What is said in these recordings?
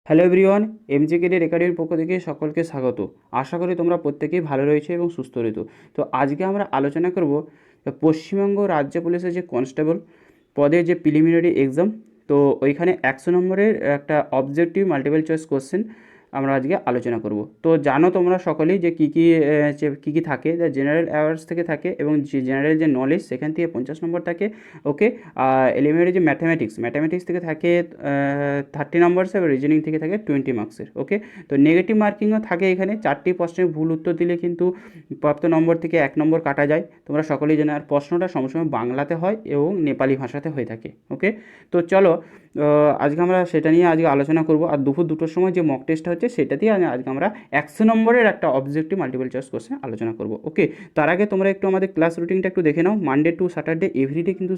Hello everyone, এমজেকেডি একাডেমির পক্ষ থেকে সকলকে স্বাগত। আশা করি তোমরা প্রত্যেকেই ভালো রয়েছে এবং সুস্থ রয়েছো। তো আজকে আমরা আলোচনা করব পশ্চিমবঙ্গ রাজ্য পুলিশের যে কনস্টেবল পদের যে প্রিলিমিনারি এক্সাম। তো ওইখানে 100 নম্বরের একটা অবজেক্টিভ মাল্টিপল চয়েস কোশ্চেন আমরা আজকে আলোচনা করব। তো জানো তোমরা সকলেই যে কী কী থাকে, যা জেনারেল অ্যাওয়ার্স থেকে থাকে এবং যে জেনারেল যে নলেজ সেখান থেকে 50 নম্বর থাকে। ওকে, এলিমেন্টারি যে ম্যাথামেটিক্স থেকে থাকে 30 নম্বরস, এবং রিজনিং থেকে থাকে 20 মার্কসের। ওকে, তো নেগেটিভ মার্কিংও থাকে এখানে। 4টি প্রশ্নের ভুল উত্তর দিলে কিন্তু প্রাপ্ত নম্বর থেকে 1 নম্বর কাটা যায়, তোমরা সকলেই জানো। আর প্রশ্নটা সবসময় বাংলাতে হয় এবং নেপালি ভাষাতে হয়ে থাকে। ওকে, তো চলো আজকে আমরা সেটা নিয়ে আজকে আলোচনা করব। আর দুপুর 2টোর সময় যে মক টেস্টটা হচ্ছে সেটাতেই আজকে আমরা 100 নম্বরের একটা অবজেক্টিভ মাল্টিপল চয়েস কোশ্চেন আলোচনা করব। ওকে, তার আগে তোমরা একটু আমাদের ক্লাস রুটিনটা একটু দেখে নাও। মানডে টু স্যাটারডে এভরিডে কিন্তু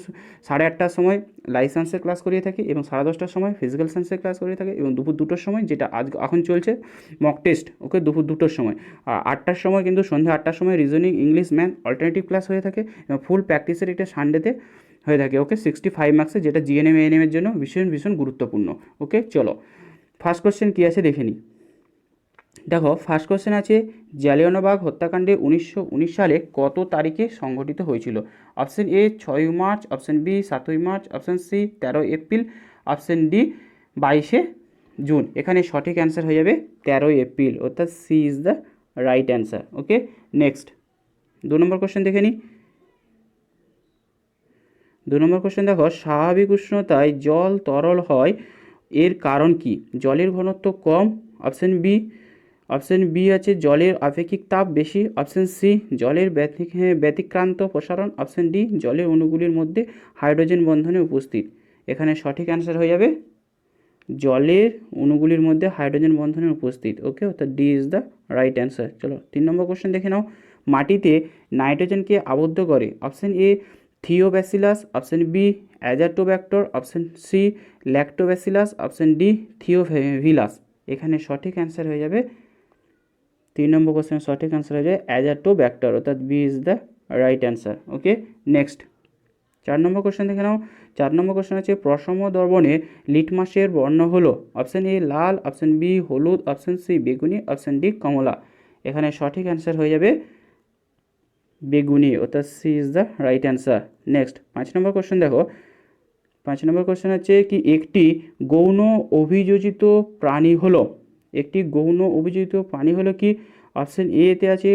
8:30টার সময় লাইফ সায়েন্সের ক্লাস করিয়ে থাকি, এবং 10:30টার সময় ফিজিক্যাল সায়েন্সের ক্লাস করিয়ে থাকি, এবং দুপুর 2টোর সময় যেটা আজ এখন চলছে মক টেস্ট। ওকে, দুপুর 2টোর সময়। আর 8টার সময় কিন্তু সন্ধ্যা 8টার সময় reasoning, English, math alternative class হয়ে থাকে, এবং ফুল প্র্যাকটিসের একটা সানডেতে হয়ে থাকে। ওকে, 65 মার্কসের, যেটা জিএনএম এএনএমের জন্য ভীষণ ভীষণ গুরুত্বপূর্ণ। ওকে, চলো ফার্স্ট কোশ্চেন কী আছে দেখে নিই। দেখো, ফার্স্ট কোশ্চেন আছে, জালিয়ানওয়ালাবাগ হত্যাকাণ্ডে 1919 সালে কত তারিখে সংঘটিত হয়েছিল? Option A 6 March, option B 7 March, option C 13 April, option D 22 June. এখানে সঠিক অ্যান্সার হয়ে যাবে 13 এপ্রিল, অর্থাৎ C is the right answer. Okay, next 2 number question দেখে নিই। 2 নম্বর কোশ্চেন দেখো, স্বাভাবিক উষ্ণতায় জল তরল হয়, এর কারণ কি? জলের ঘনত্ব কম, অপশন বি আছে জলের আপেক্ষিক তাপ বেশি, অপশন সি জলের ব্যতিক্রান্ত প্রসারণ, অপশন ডি জলের অণুগুলির মধ্যে হাইড্রোজেন বন্ধনে উপস্থিত। এখানে সঠিক অ্যান্সার হয়ে যাবে জলের অণুগুলির মধ্যে হাইড্রোজেন বন্ধনের উপস্থিত। ওকে, অর্থাৎ D is the right answer. চলো 3 নম্বর কোশ্চেন দেখে নাও। মাটিতে নাইট্রোজেনকে আবদ্ধ করে? Option A thiobacillus, option B azotobacter, option C lactobacillus, option D থিওভিলাস। এখানে সঠিক অ্যান্সার হয়ে যাবে 3 নম্বর কোশ্চেনের সঠিক অ্যান্সার হয়ে যায় অ্যাজাটোব্যাক্টর, অর্থাৎ B is the right answer. Okay, next 4 number question দেখে নাও। 4 নম্বর কোশ্চেন আছে, প্রসম দর্পণে লিটমাসের বর্ণ হলো? অপশন এ লাল, অপশন বি হলুদ, অপশন সি বেগুনি, অপশন ডি কমলা। এখানে সঠিক অ্যান্সার হয়ে যাবে বেগুনি, অর্থাৎ C is the right answer. Next 5 number question দেখো। 5 নম্বর কোশ্চেন হচ্ছে কি, একটি গৌণ অভিযোজিত প্রাণী হলো? একটি গৌণ অভিযোজিত প্রাণী হলো কি? অপশন এতে আছে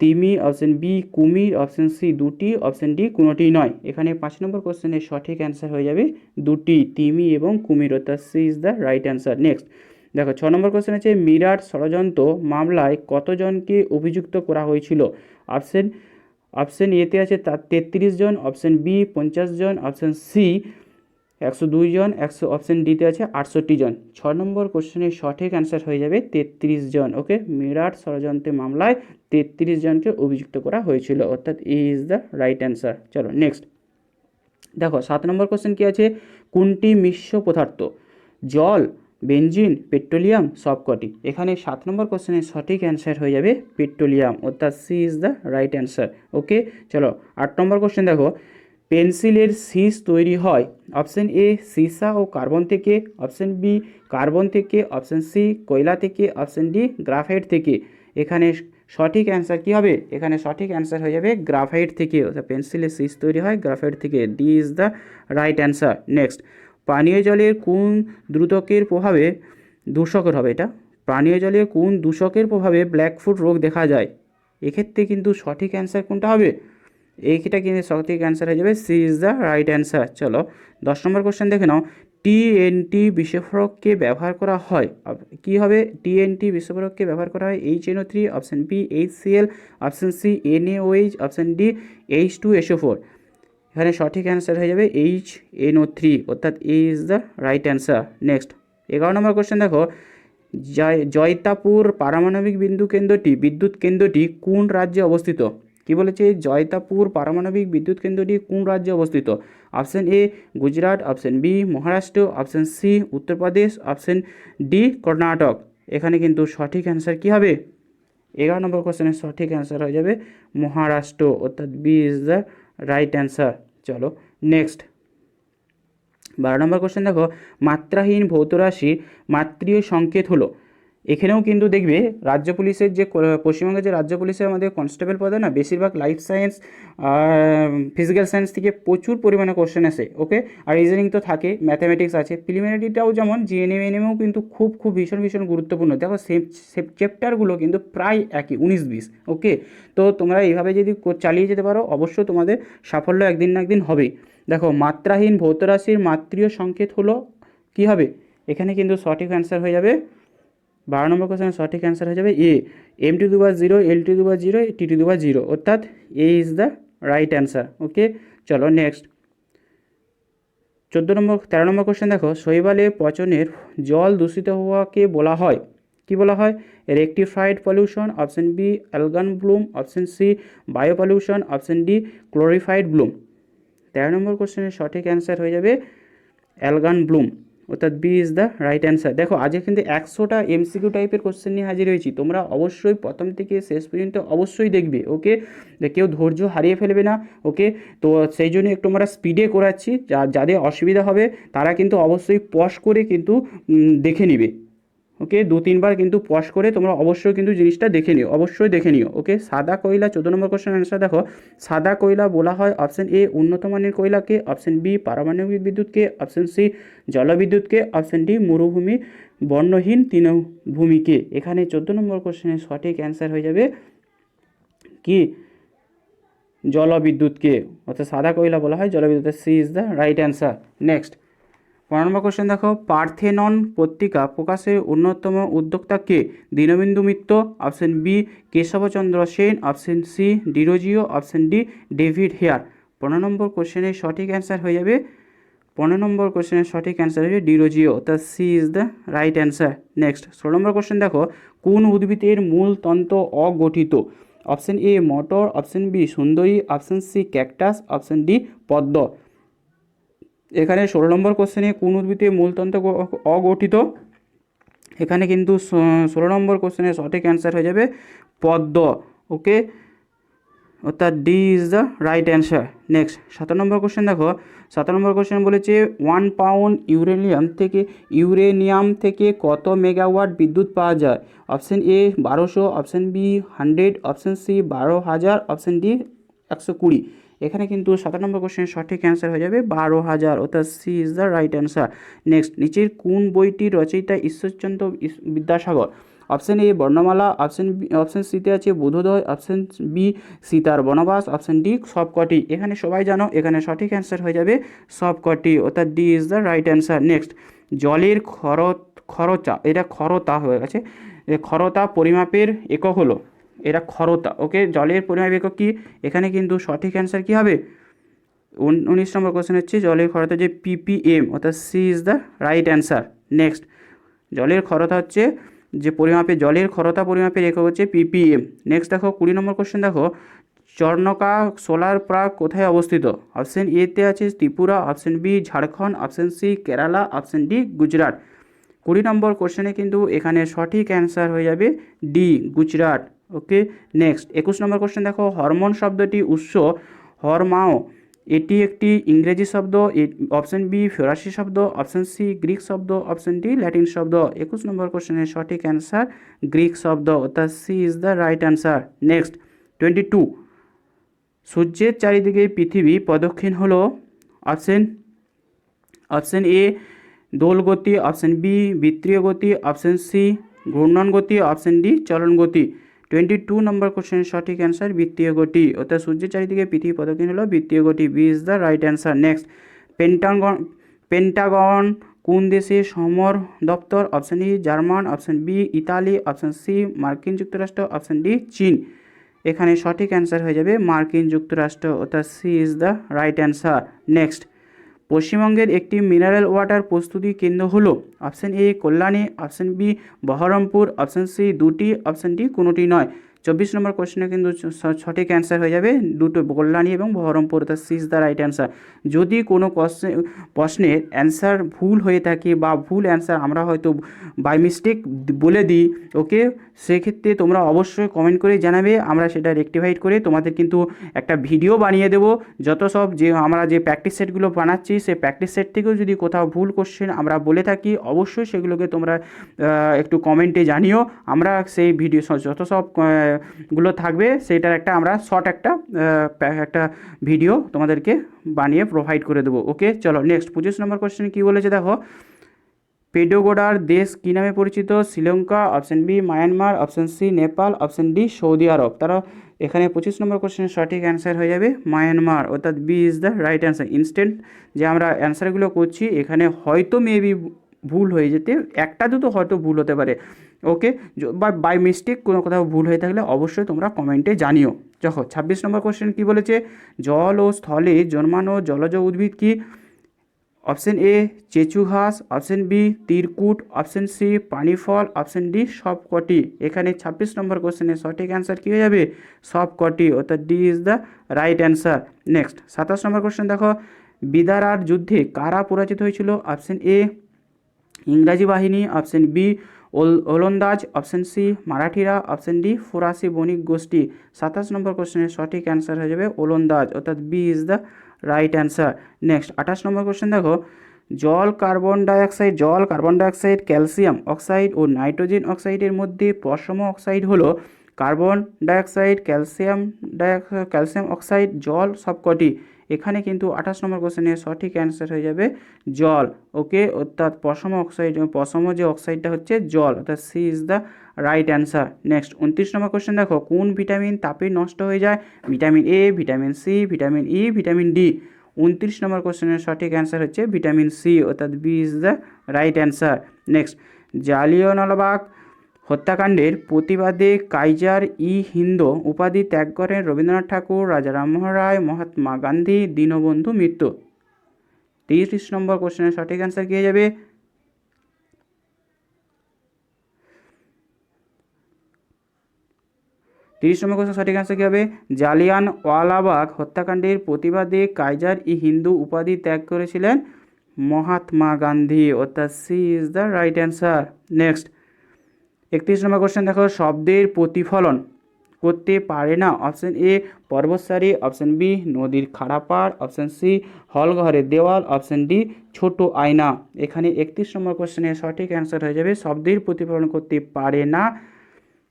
তিমি, অপশন বি কুমির, অপশন সি দুটি, অপশন ডি কোনোটি নয়। এখানে 5 নম্বর কোশ্চেনের সঠিক অ্যান্সার হয়ে যাবে দুটি, তিমি এবং কুমির, অর্থাৎ C is the right answer. Next দেখো, 6 নম্বর কোশ্চেন আছে, মিরাট ষড়যন্ত্র মামলায় কতজনকে অভিযুক্ত করা হয়েছিল? অপশন অপশন এতে আছে 33 জন, অপশন বি 50 জন, অপশন সি 102 জন, অপশন ডিতে আছে 68 জন। 6 নম্বর কোশ্চেনের সঠিক অ্যান্সার হয়ে যাবে 33 জন। ওকে, মিরাট ষড়যন্ত্রের মামলায় 33 জনকে অভিযুক্ত করা হয়েছিল, অর্থাৎ A is the right answer. চলো নেক্সট দেখো, 7 নম্বর কোশ্চেন কী আছে, কোনটি মিশ্র পদার্থ? জল, বেনজিন, পেট্রোলিয়াম, সবকটি। এখানে 7 নম্বর কোশ্চেনের সঠিক অ্যান্সার হয়ে যাবে পেট্রোলিয়াম, অর্থাৎ C is the right answer. Okay, চলো 8 নম্বর কোশ্চেন দেখো, পেন্সিলের শীষ তৈরি হয়? অপশন এ সীসা ও কার্বন থেকে, অপশন বি কার্বন থেকে, অপশন সি কয়লা থেকে, অপশন ডি গ্রাফাইট থেকে। এখানে সঠিক অ্যান্সার কী হবে? এখানে সঠিক অ্যান্সার হয়ে যাবে গ্রাফাইট থেকে, অর্থাৎ পেন্সিলের শীষ তৈরি হয় গ্রাফাইট থেকে। D is the right answer. Next, পানীয় জলের কোন দ্রুতকের প্রভাবে দূষকের হবে? এটা পানীয় জলে কোন দূষকের প্রভাবে ব্ল্যাকফুট রোগ দেখা যায়? এক্ষেত্রে কিন্তু সঠিক অ্যান্সার কোনটা হবে? এইটা কিন্তু সঠিক অ্যান্সার হয়ে যাবে C is the right answer. চলো 10 নম্বর কোশ্চেন দেখে নাও। টিএনটি বিস্ফোরককে ব্যবহার করা হয়? কি হবে? টিএনটি বিস্ফোরককে ব্যবহার করা হয় HNO3, option B HCl, option C NaOH, option D H2SO4। এখানে সঠিক অ্যান্সার হয়ে যাবে HNO3, অর্থাৎ A is the right answer. Next 11 number question দেখো, জয়তাপুর পারমাণবিক বিদ্যুৎ কেন্দ্রটি কোন রাজ্যে অবস্থিত? কি বলেছে? জয়তাপুর পারমাণবিক বিদ্যুৎ কেন্দ্রটি কোন রাজ্যে অবস্থিত? Option A Gujarat, option B Maharashtra, option C Uttar Pradesh, option D Karnataka. এখানে কিন্তু সঠিক অ্যান্সার কী হবে? 11 নম্বর কোশ্চেনের সঠিক অ্যান্সার হয়ে যাবে মহারাষ্ট্র, অর্থাৎ B is the right answer. চলো নেক্সট 12 নম্বর কোশ্চেন দেখো, মাত্রাহীন ভৌত রাশি মাত্রীয় সংকেত হলো। এখানেও কিন্তু দেখবে রাজ্য পুলিশের যে পশ্চিমবঙ্গের যে রাজ্য পুলিশের আমাদের কনস্টেবল পদে না, বেশিরভাগ লাইফ সায়েন্স আর ফিজিক্যাল সায়েন্স থেকে প্রচুর পরিমাণে কোশ্চেন আসে। ওকে, আর রিজনিং তো থাকে, ম্যাথামেটিক্স আছে, প্রিলিমিনারিটাও যেমন জিএনএম এনএমও কিন্তু খুব খুব ভীষণ ভীষণ গুরুত্বপূর্ণ। দেখো চ্যাপ্টারগুলো কিন্তু প্রায় একই, 19-20। ওকে, তো তোমরা এইভাবে যদি চালিয়ে যেতে পারো অবশ্যই তোমাদের সাফল্য একদিন না একদিন হবেই। দেখো, মাত্রাহীন ভৌত রাশির মাত্রীয় সংকেত হলো কি হবে, এখানে কিন্তু সঠিক অ্যান্সার হয়ে যাবে 12 নম্বর কোশ্চেনের সঠিক অ্যান্সার হয়ে যাবে এ, m⁴0 l⁴0 t⁴0, অর্থাৎ A is the right answer. Okay, চলো নেক্সট 13 নম্বর কোশ্চেন দেখো, শৈবালে পচনের জল দূষিত হওয়াকে বলা হয়, কি বলা হয়? Rectified pollution, option B algal bloom, option C bio pollution, option D chlorified bloom. 13 number কোশ্চেনের সঠিক অ্যান্সার হয়ে যাবে অ্যালগান ব্লুম, অর্থাৎ B is the right answer. দেখো, আজকে কিন্তু 100টা এমসিকিউ টাইপের কোশ্চেন নিয়ে হাজির হয়েছি, তোমরা অবশ্যই প্রথম থেকে শেষ পর্যন্ত অবশ্যই দেখবে। ওকে, কেউ ধৈর্য হারিয়ে ফেলবে না। ওকে, তো সেই জন্য একটু আমরা স্পিডে করাচ্ছি, যাদের অসুবিধা হবে তারা কিন্তু অবশ্যই পজ করে কিন্তু দেখে নিবে। ওকে, 2-3 বার কিন্তু পজ করে তোমরা অবশ্যই কিন্তু জিনিসটা দেখে নিও, অবশ্যই দেখে নিও। ওকে, সাদা কয়লা 14 নম্বর কোশ্চেন অ্যান্সার দেখো, সাদা কয়লা বলা হয় অপশন এ উন্নত মানের কয়লাকে, অপশন বি পারমাণবিক বিদ্যুৎকে, অপশন সি জলবিদ্যুৎকে, অপশন ডি মরুভূমি বর্ণহীন তৃণভূমিকে। এখানে 14 নম্বর কোশ্চেনের সঠিক অ্যান্সার হয়ে যাবে কি, জলবিদ্যুৎকে, অর্থাৎ সাদা কয়লা বলা হয় জলবিদ্যুৎ, C is the right answer. Next 15 number question দেখো, পার্থেনন পত্রিকা প্রকাশের অন্যতম উদ্যোক্তা কে? Dinabandhu Mitra, option B Keshab Chandra Sen, option C Derozio, option D David Hare. 15 number কোশ্চেনের সঠিক অ্যান্সার হয়ে যাবে 15 নম্বর কোশ্চেনের সঠিক অ্যান্সার হয়ে যাবে ডিরোজিও, অর্থাৎ C is the right answer. Next 16 number question দেখো, কোন উদ্ভিদের মূল তন্ত্র অগঠিত? অপশন এ মটর, অপশন বি সুন্দরী, option C cactus, option D পদ্ম। এখানে 16 নম্বর কোশ্চেনে কোন উদ্ভিদের মূলতন্ত্র অগঠিত, এখানে কিন্তু 16 নম্বর কোশ্চেনের সঠিক অ্যান্সার হয়ে যাবে পদ্ম। ওকে, অর্থাৎ D is the right answer. Next 17 number question দেখো, 17 নম্বর কোশ্চেন বলেছে 1 পাউন্ড ইউরেনিয়াম থেকে কত মেগাওয়াট বিদ্যুৎ পাওয়া যায়? Option A 1200, option B 100, option C 12,000, option D 120। এখানে কিন্তু 17 নম্বর কোশ্চেনের সঠিক অ্যান্সার হয়ে যাবে 12,000, অর্থাৎ C is the right answer. Next, নিচের কোন বইটির রচয়িতা ঈশ্বরচন্দ্র বিদ্যাসাগর? অপশন এ বর্ণমালা, অপশন সিতে আছে বোধোদয়, অপশন বি সীতার বনবাস, অপশন ডি সবকটি। এখানে সবাই জানো এখানে সঠিক অ্যান্সার হয়ে যাবে সবকটি, অর্থাৎ D is the right answer. Next, জলের খরচা, এটা খরতা হয়ে গেছে, খরতা পরিমাপের একক হলো, এটা খরতা। ওকে, জলের পরিমাপ একক কি? এখানে কিন্তু সঠিক অ্যান্সার কি হবে? 19 নম্বর কোশ্চেন হচ্ছে জলের খরতা যে ppm, অর্থাৎ C is the right answer. Next, জলের খরতা হচ্ছে যে জলের খরতা পরিমাপের একক হচ্ছে ppm। নেক্সট দেখো 20 নম্বর কোশ্চেন দেখো, চর্ণকা সোলার পার্ক কোথায় অবস্থিত? অপশন এতে আছে Tripura, option B Jharkhand, option C Kerala, option D Gujarat. 20 number কোশ্চেনে কিন্তু এখানে সঠিক অ্যান্সার হয়ে যাবে D Gujarat. Okay, next 21 number question দেখো, হরমোন শব্দটি উৎস হরমাও, এটি একটি ইংরেজি শব্দ, অপশন বি ফরাসি শব্দ, অপশন সি গ্রিক শব্দ, অপশন ডি ল্যাটিন শব্দ। 21 নম্বর কোশ্চেনের সঠিক অ্যান্সার গ্রিক শব্দ, অর্থাৎ C is the right answer. Next 22, সূর্যের চারিদিকে পৃথিবী প্রদক্ষিণ হলো অপশন এ দোল গতি, অপশন বি বৃত্তীয় গতি, অপশন সি ঘূর্ণন গতি, অপশন ডি চলন গতি। 22 নম্বর কোশ্চেনের সঠিক অ্যান্সার বৃত্তীয় গতি, অর্থাৎ সূর্যের চারিদিকে পৃথিবী প্রদক্ষিণ হলো বৃত্তীয় গতি, B is the right answer. Next, Pentagon কোন দেশের সমর দপ্তর? Option E German, option B Italy, option C মার্কিন যুক্তরাষ্ট্র, অপশন ডি চীন। এখানে সঠিক অ্যান্সার হয়ে যাবে মার্কিন যুক্তরাষ্ট্র, অর্থাৎ C is the right answer. Next, পশ্চিমবঙ্গের একটি মিনারেল ওয়াটার প্রস্তুতি কেন্দ্র হলো? Option A Kalyani, option B Baharampur, option C দুটি, অপশন ডি কোনোটি নয়। 24 নম্বর কোশ্চেনে কিন্তু সঠিক অ্যান্সার হয়ে যাবে দুটো, কল্যাণী এবং Baharampur, the sea is the right answer. যদি কোনো প্রশ্নের অ্যান্সার ভুল হয়ে থাকে বা ভুল অ্যান্সার আমরা হয়তো বাই মিস্টেক বলে দিই, ওকে, সেক্ষেত্রে তোমরা অবশ্যই কমেন্ট করে জানাবে, আমরা সেটা রেকটিফাইড করে তোমাদের কিন্তু একটা ভিডিও বানিয়ে দেবো। যত সব যে আমরা যে প্র্যাকটিস সেটগুলো বানাচ্ছি, সেই প্র্যাকটিস সেট থেকেও যদি কোথাও ভুল কোশ্চেন আমরা বলে থাকি, অবশ্যই সেগুলোকে তোমরা একটু কমেন্টে জানিও। আমরা সেই ভিডিও যত সব গুলো থাকবে সেটার একটা আমরা শর্ট একটা ভিডিও তোমাদেরকে বানিয়ে প্রোভাইড করে দেবো। ওকে, চলো নেক্সট 25 নম্বর কোশ্চেন কী বলেছে দেখো। পেডোগোডার দেশ কী নামে পরিচিত? Sri Lanka, option B Myanmar, option C Nepal, option D Saudi Arab. তারা এখানে 25 নম্বর কোশ্চেনের সঠিক অ্যান্সার হয়ে যাবে মায়ানমার, অর্থাৎ B is the right answer. Instant যে আমরা অ্যান্সারগুলো করছি এখানে হয়তো মেবি ভুল হয়ে যেতে, একটা দুটো হয়তো ভুল হতে পারে, ওকে, বা বাই মিস্টেক কোনো কোথাও ভুল হয়ে থাকলে অবশ্যই তোমরা কমেন্টে জানিও। দেখো 26 নম্বর কোশ্চেন কী বলেছে। জল ও স্থলে জন্মানো জলজ উদ্ভিদ কি? অপশন এ চেচু ঘাস, অপশন বি তিরকুট, অপশন সি পানি ফল, অপশন ডি সবকটি। এখানে 26 নম্বর কোশ্চেনের সঠিক অ্যান্সার কী হয়ে যাবে? সবকটি, অর্থাৎ D is the right answer. Next 27 number question দেখো। বিদারার যুদ্ধে কারা পরাজিত হয়েছিল? অপশন এ ইংরাজি বাহিনী, অপশন বি ওলন্দাজ, অপশন সি মারাঠিরা, অপশন ডি ফরাসি বণিক গোষ্ঠী। 27 নম্বর কোশ্চেনের সঠিক অ্যান্সার হয়ে যাবে ওলন্দাজ, অর্থাৎ B is the right answer. Next 28 number question দেখো। জল কার্বন ডাইঅক্সাইড, ক্যালসিয়াম অক্সাইড ও নাইট্রোজেন অক্সাইডের মধ্যে পশম অক্সাইড হলো কার্বন ডাইঅক্সাইড, ক্যালসিয়াম অক্সাইড, জল সবকটি। এখানে কিন্তু 28 নম্বর কোশ্চেনের সঠিক অ্যান্সার হয়ে যাবে জল, ওকে, অর্থাৎ পশম যে অক্সাইডটা হচ্ছে জল, অর্থাৎ C is the right answer. Next 29 number question দেখো। কোন ভিটামিন তাপে নষ্ট হয়ে যায়? Vitamin A, vitamin C, vitamin E, vitamin D. 29 number কোশ্চেনের সঠিক অ্যান্সার হচ্ছে ভিটামিন সি, অর্থাৎ B is the right answer. Next Jallianwala Bagh হত্যাকাণ্ডের প্রতিবাদে কাইজার ই হিন্দ উপাধি ত্যাগ করেন রবীন্দ্রনাথ ঠাকুর, রাজা রামমোহন রায়, মহাত্মা গান্ধী, দীনবন্ধু মিত্র। 30 নম্বর কোশ্চেনের সঠিক অ্যান্সার কী হয়ে যাবে? 30 নম্বর কোশ্চেন সঠিক অ্যান্সার কী হবে? জালিয়ানওয়ালাবাগ হত্যাকাণ্ডের প্রতিবাদে কাইজার ই হিন্দু উপাধি ত্যাগ করেছিলেন মহাত্মা গান্ধী, অর্থাৎ C is the right answer. Next 31 number question দেখো। শব্দের প্রতিফলন করতে পারে না? অপশন এ পর্বতসারি, অপশন বি নদীর খাড়া পাড়, অপশন সি হলঘরের দেওয়াল, অপশন ডি ছোট আয়না। এখানে 31 নম্বর কোশ্চেনের সঠিক অ্যান্সার হয়ে যাবে শব্দের প্রতিফলন করতে পারে না,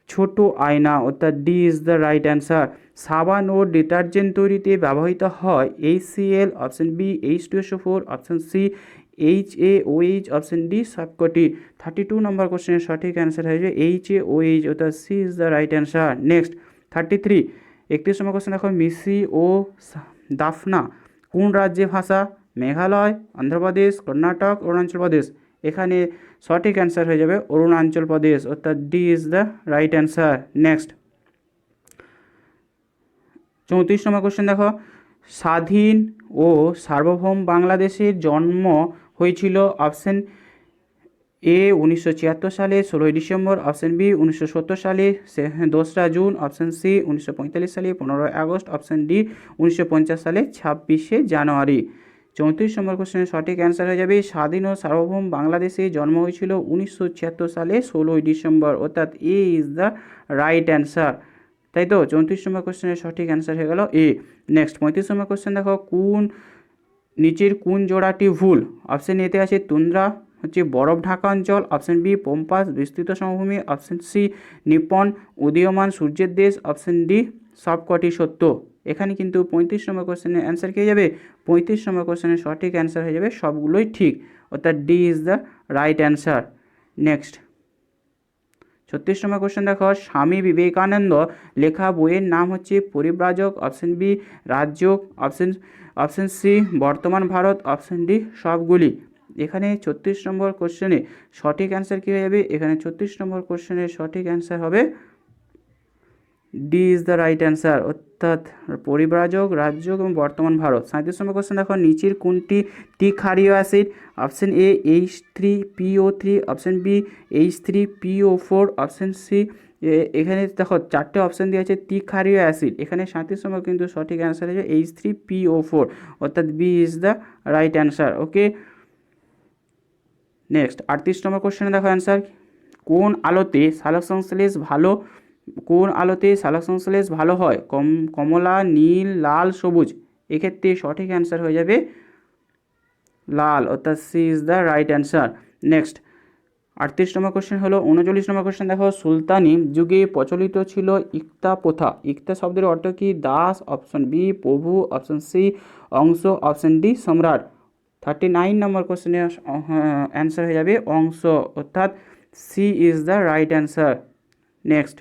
ছোট আয়না, অর্থাৎ D is the right answer. সাবান ও ডিটারজেন্ট তৈরিতে ব্যবহৃত হয় HCl, option B H2SO4, option C HAOH, option D সবকটি। 32 নম্বর কোশ্চেনের সঠিক অ্যান্সার হয়ে যাবে HAOH, অর্থাৎ C is the right answer. Next 33 31 number question দেখো। মিসি ও দাফনা কোন রাজ্যে ভাষা? মেঘালয়, অন্ধ্রপ্রদেশ, কর্ণাটক, অরুণাচল প্রদেশ। এখানে সঠিক অ্যান্সার হয়ে যাবে অরুণাচল প্রদেশ, অর্থাৎ D is the right answer. Next 34 number question দেখো। স্বাধীন ও সার্বভৌম বাংলাদেশের জন্ম হয়েছিল অপশন এ 1976 সালে 16 ডিসেম্বর, অপশন বি 1970 সালে 2 জুন, অপশন সি 1945 সালে 15 আগস্ট, অপশন ডি 1950 সালে 26 জানুয়ারি। 34 নম্বর কোশ্চেনের সঠিক অ্যান্সার হয়ে যাবে স্বাধীন ও সার্বভৌম বাংলাদেশে জন্ম হয়েছিল 1976 সালে 16 ডিসেম্বর, অর্থাৎ A is the right answer. তাই তো 34 নম্বর কোশ্চেনের সঠিক অ্যান্সার হয়ে গেল এ। নেক্সট 35 নম্বর কোশ্চেন দেখো। নিচের কোন জোড়াটি ভুল? অপশন এতে আছে তুন্দ্রা হচ্ছে বরফ ঢাকা অঞ্চল, অপশন বি পম্পাস বিস্তৃত সমভূমি, অপশন সি নিপন উদীয়মান সূর্যের দেশ, অপশন ডি সবকটি সত্য। এখানে কিন্তু 35 নম্বর কোশ্চেনের অ্যান্সার কী হয়ে যাবে? 35 নম্বর কোশ্চেনের সঠিক অ্যান্সার হয়ে যাবে সবগুলোই ঠিক, অর্থাৎ D is the right answer. Next 36 number question দেখো। স্বামী বিবেকানন্দ লেখা বইয়ের নাম হচ্ছে Paribrajak, option B Rajyoga, option C Bartaman Bharat, option D সবগুলি। এখানে 36 নম্বর কোশ্চেনে সঠিক অ্যান্সার কী হয়ে যাবে? এখানে 36 নম্বর কোশ্চেনের সঠিক অ্যান্সার হবে D is the right answer, অর্থাৎ পরিব্রাজক, রাজযোগ এবং বর্তমান ভারত। 37 নম্বর কোশ্চেন দেখো। নিচের কোনটি ত্রিক্ষারীয় acid? Option A H3PO3, option B H3PO4, option C এখানে দেখো চারটে অপশান দেওয়া আছে ত্রিক্ষারীয় অ্যাসিড, এখানে 37 নম্বর কিন্তু সঠিক অ্যান্সার হয়ে যাবে H3PO4, অর্থাৎ B is the right answer. Okay, next 38 number কোশ্চেনে দেখো অ্যান্সার, কোন আলোতে সালোকসংশ্লেষ ভালো, কোন আলোতে সালোকসংশ্লেষ ভালো হয়, কমলা, নীল, লাল, সবুজ। এক্ষেত্রে সঠিক অ্যান্সার হয়ে যাবে লাল, অর্থাৎ C is the right answer. Next 38 number question হলো 39 নম্বর কোশ্চেন দেখো, সুলতানি যুগে প্রচলিত ছিল ইক্তা প্রথা, ইক্তা শব্দের অর্থ কি, দাস, অপশন বি প্রভু, অপশন সি অংশ, অপশন ডি সম্রাট। 39 নম্বর কোশ্চেনের অ্যান্সার হয়ে যাবে অংশ, অর্থাৎ C is the right answer. Next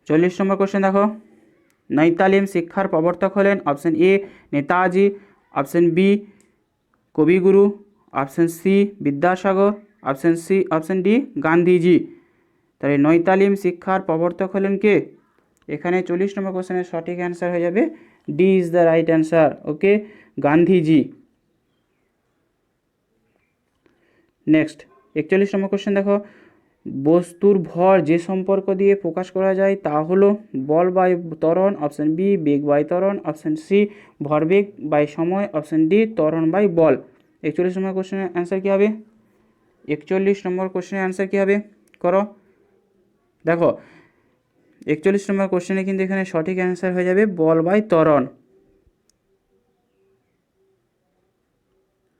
40 number question দেখো, নৈতালিম শিক্ষার প্রবর্তক হলেন option A Netaji, option B Kabiguru, option C Vidyasagar, option D Gandhiji. তাহলে নৈতালিম শিক্ষার প্রবর্তক হলেন কে, এখানে 40 নম্বর কোশ্চেনের সঠিক অ্যান্সার হয়ে যাবে D is the right answer. Okay, Gandhiji. Next 41 number question দেখো, বস্তুর ভর যে সম্পর্ক দিয়ে প্রকাশ করা যায় তা হলো বল বাই ত্বরণ, অপশন বি বেগ বাই ত্বরণ, অপশন সি ভরবেগ বাই সময়, অপশন ডি ত্বরণ বাই বল। 41 নম্বর কোশ্চেনের অ্যান্সার কী হবে, 41 নম্বর কোশ্চেনের অ্যান্সার কী হবে করো, দেখো 41 নম্বর কোশ্চেনে কিন্তু এখানে সঠিক অ্যান্সার হয়ে যাবে বল বাই ত্বরণ।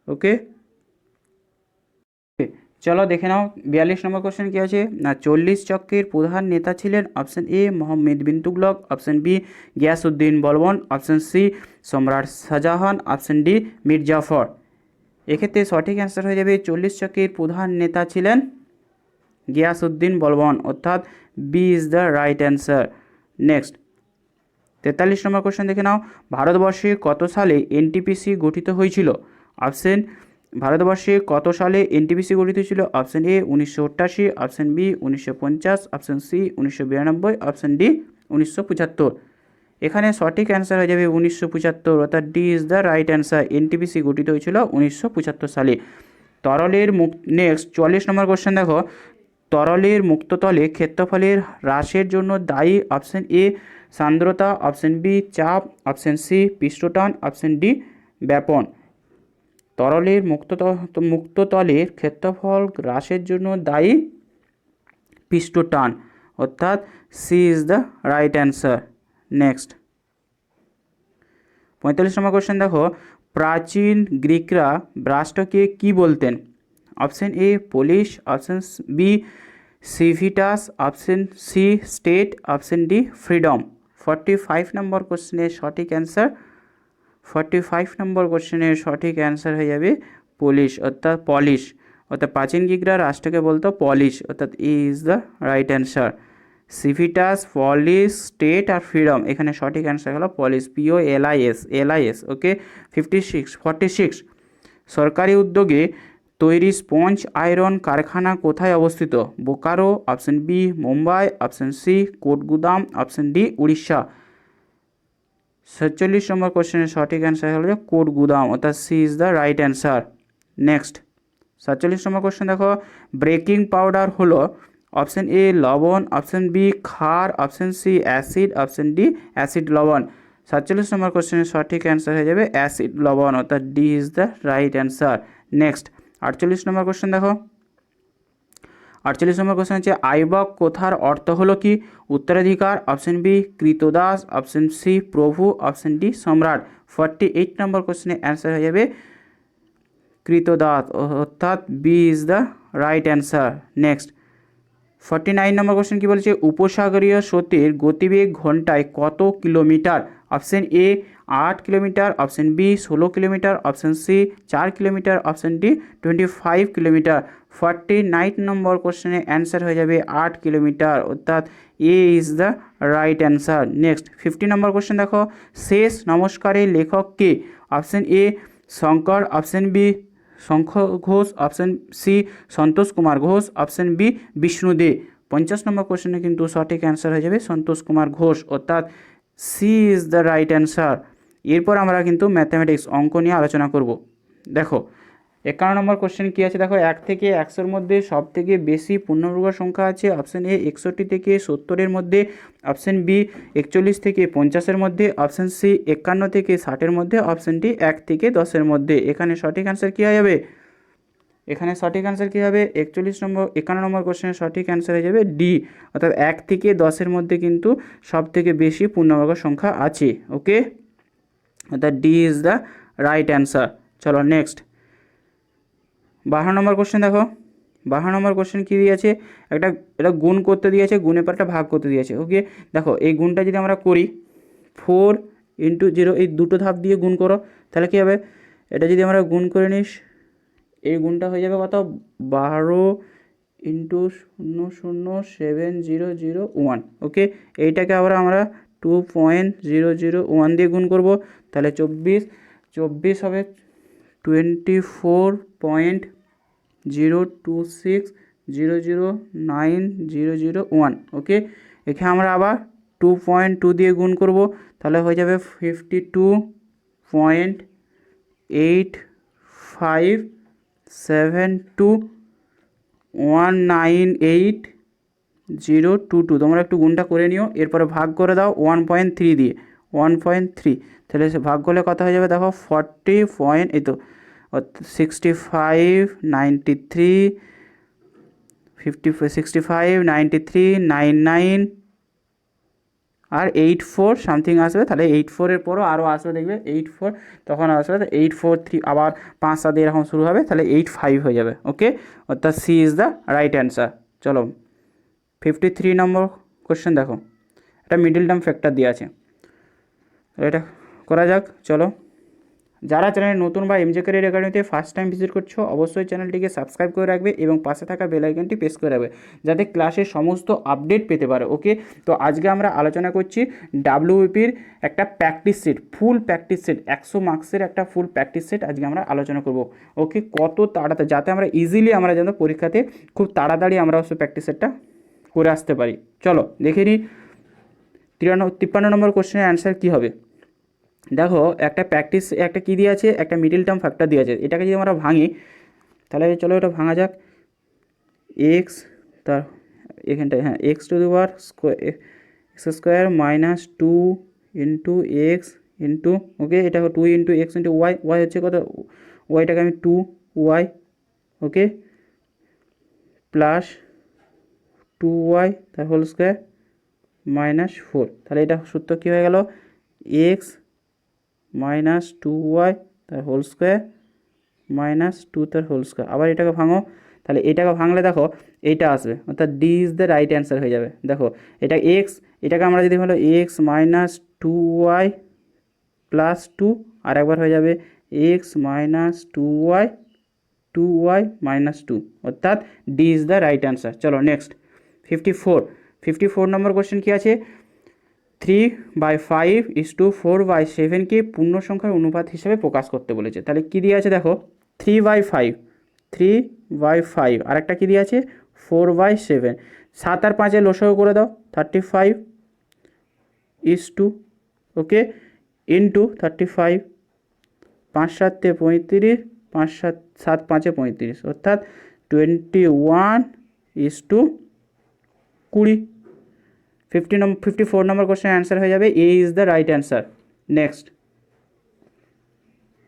ওকে, চলো দেখে নাও 42 নম্বর কোশ্চেন কী আছে না, 40 চক্রের প্রধান নেতা ছিলেন option A Muhammad bin Tughlaq, option B Ghiyasuddin Balban, option C সম্রাট শাহজাহান, অপশন ডি মীর জাফর। এক্ষেত্রে সঠিক অ্যান্সার হয়ে যাবে 40 চক্রের প্রধান নেতা ছিলেন গিয়াসউদ্দিন বলবন, অর্থাৎ B is the right answer. Next 43 number question দেখে নাও, ভারতবর্ষে কত সালে এনটিপিসি গঠিত হয়েছিল, অপশন ভারতবর্ষে কত সালে এনটিপিসি গঠিত ছিল, option A 1988, option B 1950, option C 1992, option D 1975। এখানে সঠিক অ্যান্সার হয়ে যাবে 1975, অর্থাৎ D is the right answer. NTPC গঠিত হয়েছিল 1975 সালে। তরলের নেক্সট 44 নম্বর কোশ্চেন দেখো, তরলের মুক্ততলে ক্ষেত্রফলের হ্রাসের জন্য দায়ী অপশন এ সান্দ্রতা, অপশন বি চাপ, অপশন সি পৃষ্ঠটান, অপশন ডি ব্যাপন। তরলের মুক্ততলের ক্ষেত্রফল হ্রাসের জন্য দায়ী পৃষ্ঠটান, অর্থাৎ C is the right answer. Next 45 number question দেখো, প্রাচীন গ্রিকরা রাষ্ট্রকে কি বলতেন, option A police, option B civitas, option C state, option D freedom. 45 number কোশ্চেনের সঠিক অ্যান্সার, 45 নম্বর কোশ্চেনের সঠিক অ্যান্সার হয়ে যাবে পুলিশ, অর্থাৎ পলিশ, অর্থাৎ প্রাচীন গ্রিকরা রাষ্ট্রকে বলতো পলিশ, অর্থাৎ E is the right answer. Civitas, polis, state আর ফ্রিডম, এখানে সঠিক অ্যান্সার হলো পলিশ, POLIS। ওকে, 46 সরকারি উদ্যোগে তৈরি স্পঞ্জ আয়রন কারখানা কোথায় অবস্থিত, Bokaro, option B Mumbai, option C Kotgudam, option D Orissa. 47 number কোশ্চেনের সঠিক অ্যান্সার হলো কোটগুদাম, অর্থাৎ C is the right answer. Next 47 number question দেখো, বেকিং পাউডার হলো অপশন এ লবণ, অপশন বি ক্ষার, option C acid, option D acid লবণ। 47 নম্বর কোশ্চেনের সঠিক অ্যান্সার হয়ে যাবে অ্যাসিড লবণ, অর্থাৎ D is the right answer. Next 48 number question দেখো, 48 নম্বর কোশ্চেন হচ্ছে আইবক কথার অর্থ হলো কি, উত্তরাধিকার, অপশন বি কৃতদাস, অপশন সি প্রভু, অপশন ডি সম্রাট। 48 নম্বর কোশ্চেনের অ্যান্সার হয়ে যাবে কৃতদাস, অর্থাৎ B is the right answer. Next 49 number question কি বলছে, উপসাগরীয় স্রোতের গতিবেগ ঘন্টায় কত kilometre, option A 8 kilometre, option B 16 kilometre, option C 4 kilometre, option D 25 kilometre. 49 number কোশ্চেনের অ্যান্সার হয়ে যাবে 8 কিলোমিটার, অর্থাৎ A is the right answer. Next 50 number question দেখো, শেষ নমস্কারের লেখক কে, option A Shankar, option B Shankha Ghosh, option C Santosh Kumar Ghosh, option B Bishnu De. 50 number কোশ্চেনে কিন্তু সঠিক অ্যান্সার হয়ে যাবে সন্তোষ কুমার ঘোষ, অর্থাৎ C is the right answer. এরপর আমরা কিন্তু ম্যাথামেটিক্স অঙ্ক নিয়ে আলোচনা করব। দেখো 51 নম্বর কোশ্চেন কী আছে দেখো, 1 থেকে 100-র মধ্যে সব থেকে বেশি পূর্ণবর্গ সংখ্যা আছে অপশান এ 61 থেকে 70-এর মধ্যে, অপশান বি 41 থেকে 50-এর মধ্যে, অপশান সি 51 থেকে 60-এর মধ্যে, অপশান ডি 1 থেকে 10-এর মধ্যে। এখানে সঠিক অ্যান্সার কী হয়ে যাবে? এখানে সঠিক অ্যান্সার কী হবে? 51 নম্বর কোশ্চেনের সঠিক অ্যান্সার হয়ে যাবে ডি, অর্থাৎ 1 থেকে 10-এর মধ্যে কিন্তু সব থেকে বেশি পূর্ণবর্গ সংখ্যা আছে। ওকে, অর্থাৎ D is the right answer. চলো নেক্সট 52 নম্বর কোশ্চেন দেখো, 52 নম্বর কোশ্চেন কী দিয়েছে, এটা গুণ করতে দিয়েছে, গুণের পর একটা ভাগ করতে দিয়েছে। ওকে, দেখো এই গুণটা যদি আমরা করি 4 × 0, এই দুটো ধাপ দিয়ে গুণ করো, তাহলে কী হবে? এটা যদি আমরা গুণ করে নিস, এই গুণটা হয়ে যাবে কত? 12 × 0.07001। ওকে, এইটাকে আবার আমরা 2.001 দিয়ে গুণ করব, তাহলে 24 হবে 24.026009001। ওকে, এখানে আমরা আবার 2.2 দিয়ে গুণ করব, তাহলে হয়ে যাবে 52.8572198022। তোমরা একটু গুণটা করে নিও, এরপরে ভাগ করে দাও 1.3 দিয়ে, 1.3, তাহলে সে ভাগ করলে কত হয়ে যাবে দেখো 40 পয়েন্ট, এই তো 65 93 65 93 99 আর 84 সামথিং আসবে। তাহলে 84-এর পরও আরও আসবে, দেখবে 84, তখন আসবে 843, আবার 5 7 এরকম শুরু হবে, তাহলে 85 হয়ে যাবে। ওকে, অর্থাৎ C is the right answer. চলো 53 নম্বর কোশ্চেন দেখো, এটা মিডল টার্ম ফ্যাক্টর দেওয়া আছে, এটা করা যাক। চলো, যারা চ্যানেলে নতুন বা এমজে ক্যারিয়ার একাডেমিতে ফার্স্ট টাইম ভিজিট করছো, অবশ্যই চ্যানেলটিকে সাবস্ক্রাইব করে রাখবে এবং পাশে থাকা বেল আইকনটি প্রেস করে রাখবে, যাতে ক্লাসের সমস্ত আপডেট পেতে পারো। ওকে, তো আজকে আমরা আলোচনা করছি ডাব্লিউবিপির একটা প্র্যাকটিস সেট, ফুল প্র্যাকটিস সেট, 100 মার্কসের একটা ফুল প্র্যাকটিস সেট আজকে আমরা আলোচনা করব। ওকে, কত তাড়াতাড়ি, যাতে আমরা ইজিলি আমরা যেন পরীক্ষাতে খুব তাড়াতাড়ি আমরা অবশ্য প্র্যাকটিস সেটটা করে আসতে পারি। চলো দেখে নিই 53 নম্বর কোশ্চেনের অ্যান্সার কী হবে। দেখো একটা কী দিয়ে আছে, একটা মিডল টার্ম ফ্যাক্টর দিয়ে আছে, এটাকে যদি আমরা ভাঙি, তাহলে চলো এটা ভাঙা যাক। এক্স, তার এখানটায় হ্যাঁ x² minus 2 into x into, okay, এটা 2 × x × ওয়াই, ওয়াই হচ্ছে কত, ওয়াইটাকে আমি 2y, ওকে, প্লাস 2y তার হোল স্কোয়ার মাইনাস 4, তাহলে এটা সূত্র কী হয়ে গেল, x মাইনাস 2y তার হোল স্কোয়ার মাইনাস 2 তার হোল স্কোয়ার। আবার এটাকে ভাঙো, তাহলে এটাকে ভাঙলে দেখো এইটা আসবে, অর্থাৎ D is the right answer হয়ে যাবে। দেখো এটা এক্স, এটাকে আমরা যদি হলো এক্স মাইনাস 2y প্লাস 2, আর একবার হয়ে যাবে এক্স মাইনাস 2y মাইনাস 2, অর্থাৎ D is the right answer. চলো নেক্সট 54 নম্বর কোশ্চেন কী আছে, 3/5 = 4/7কে পূর্ণ সংখ্যার অনুপাত হিসেবে প্রকাশ করতে বলেছে। তাহলে কী দিয়ে আছে দেখো, 3/5, আর একটা কী দিয়ে আছে 4/7, 7 আর 5 লসাগু করে দাও 35 ওকে ইন্টু 35, 5 7 35, 5 7 5 35, অর্থাৎ 21:20। 54 নম্বর কোশ্চেন অ্যান্সার হয়ে যাবে A is the right answer. Next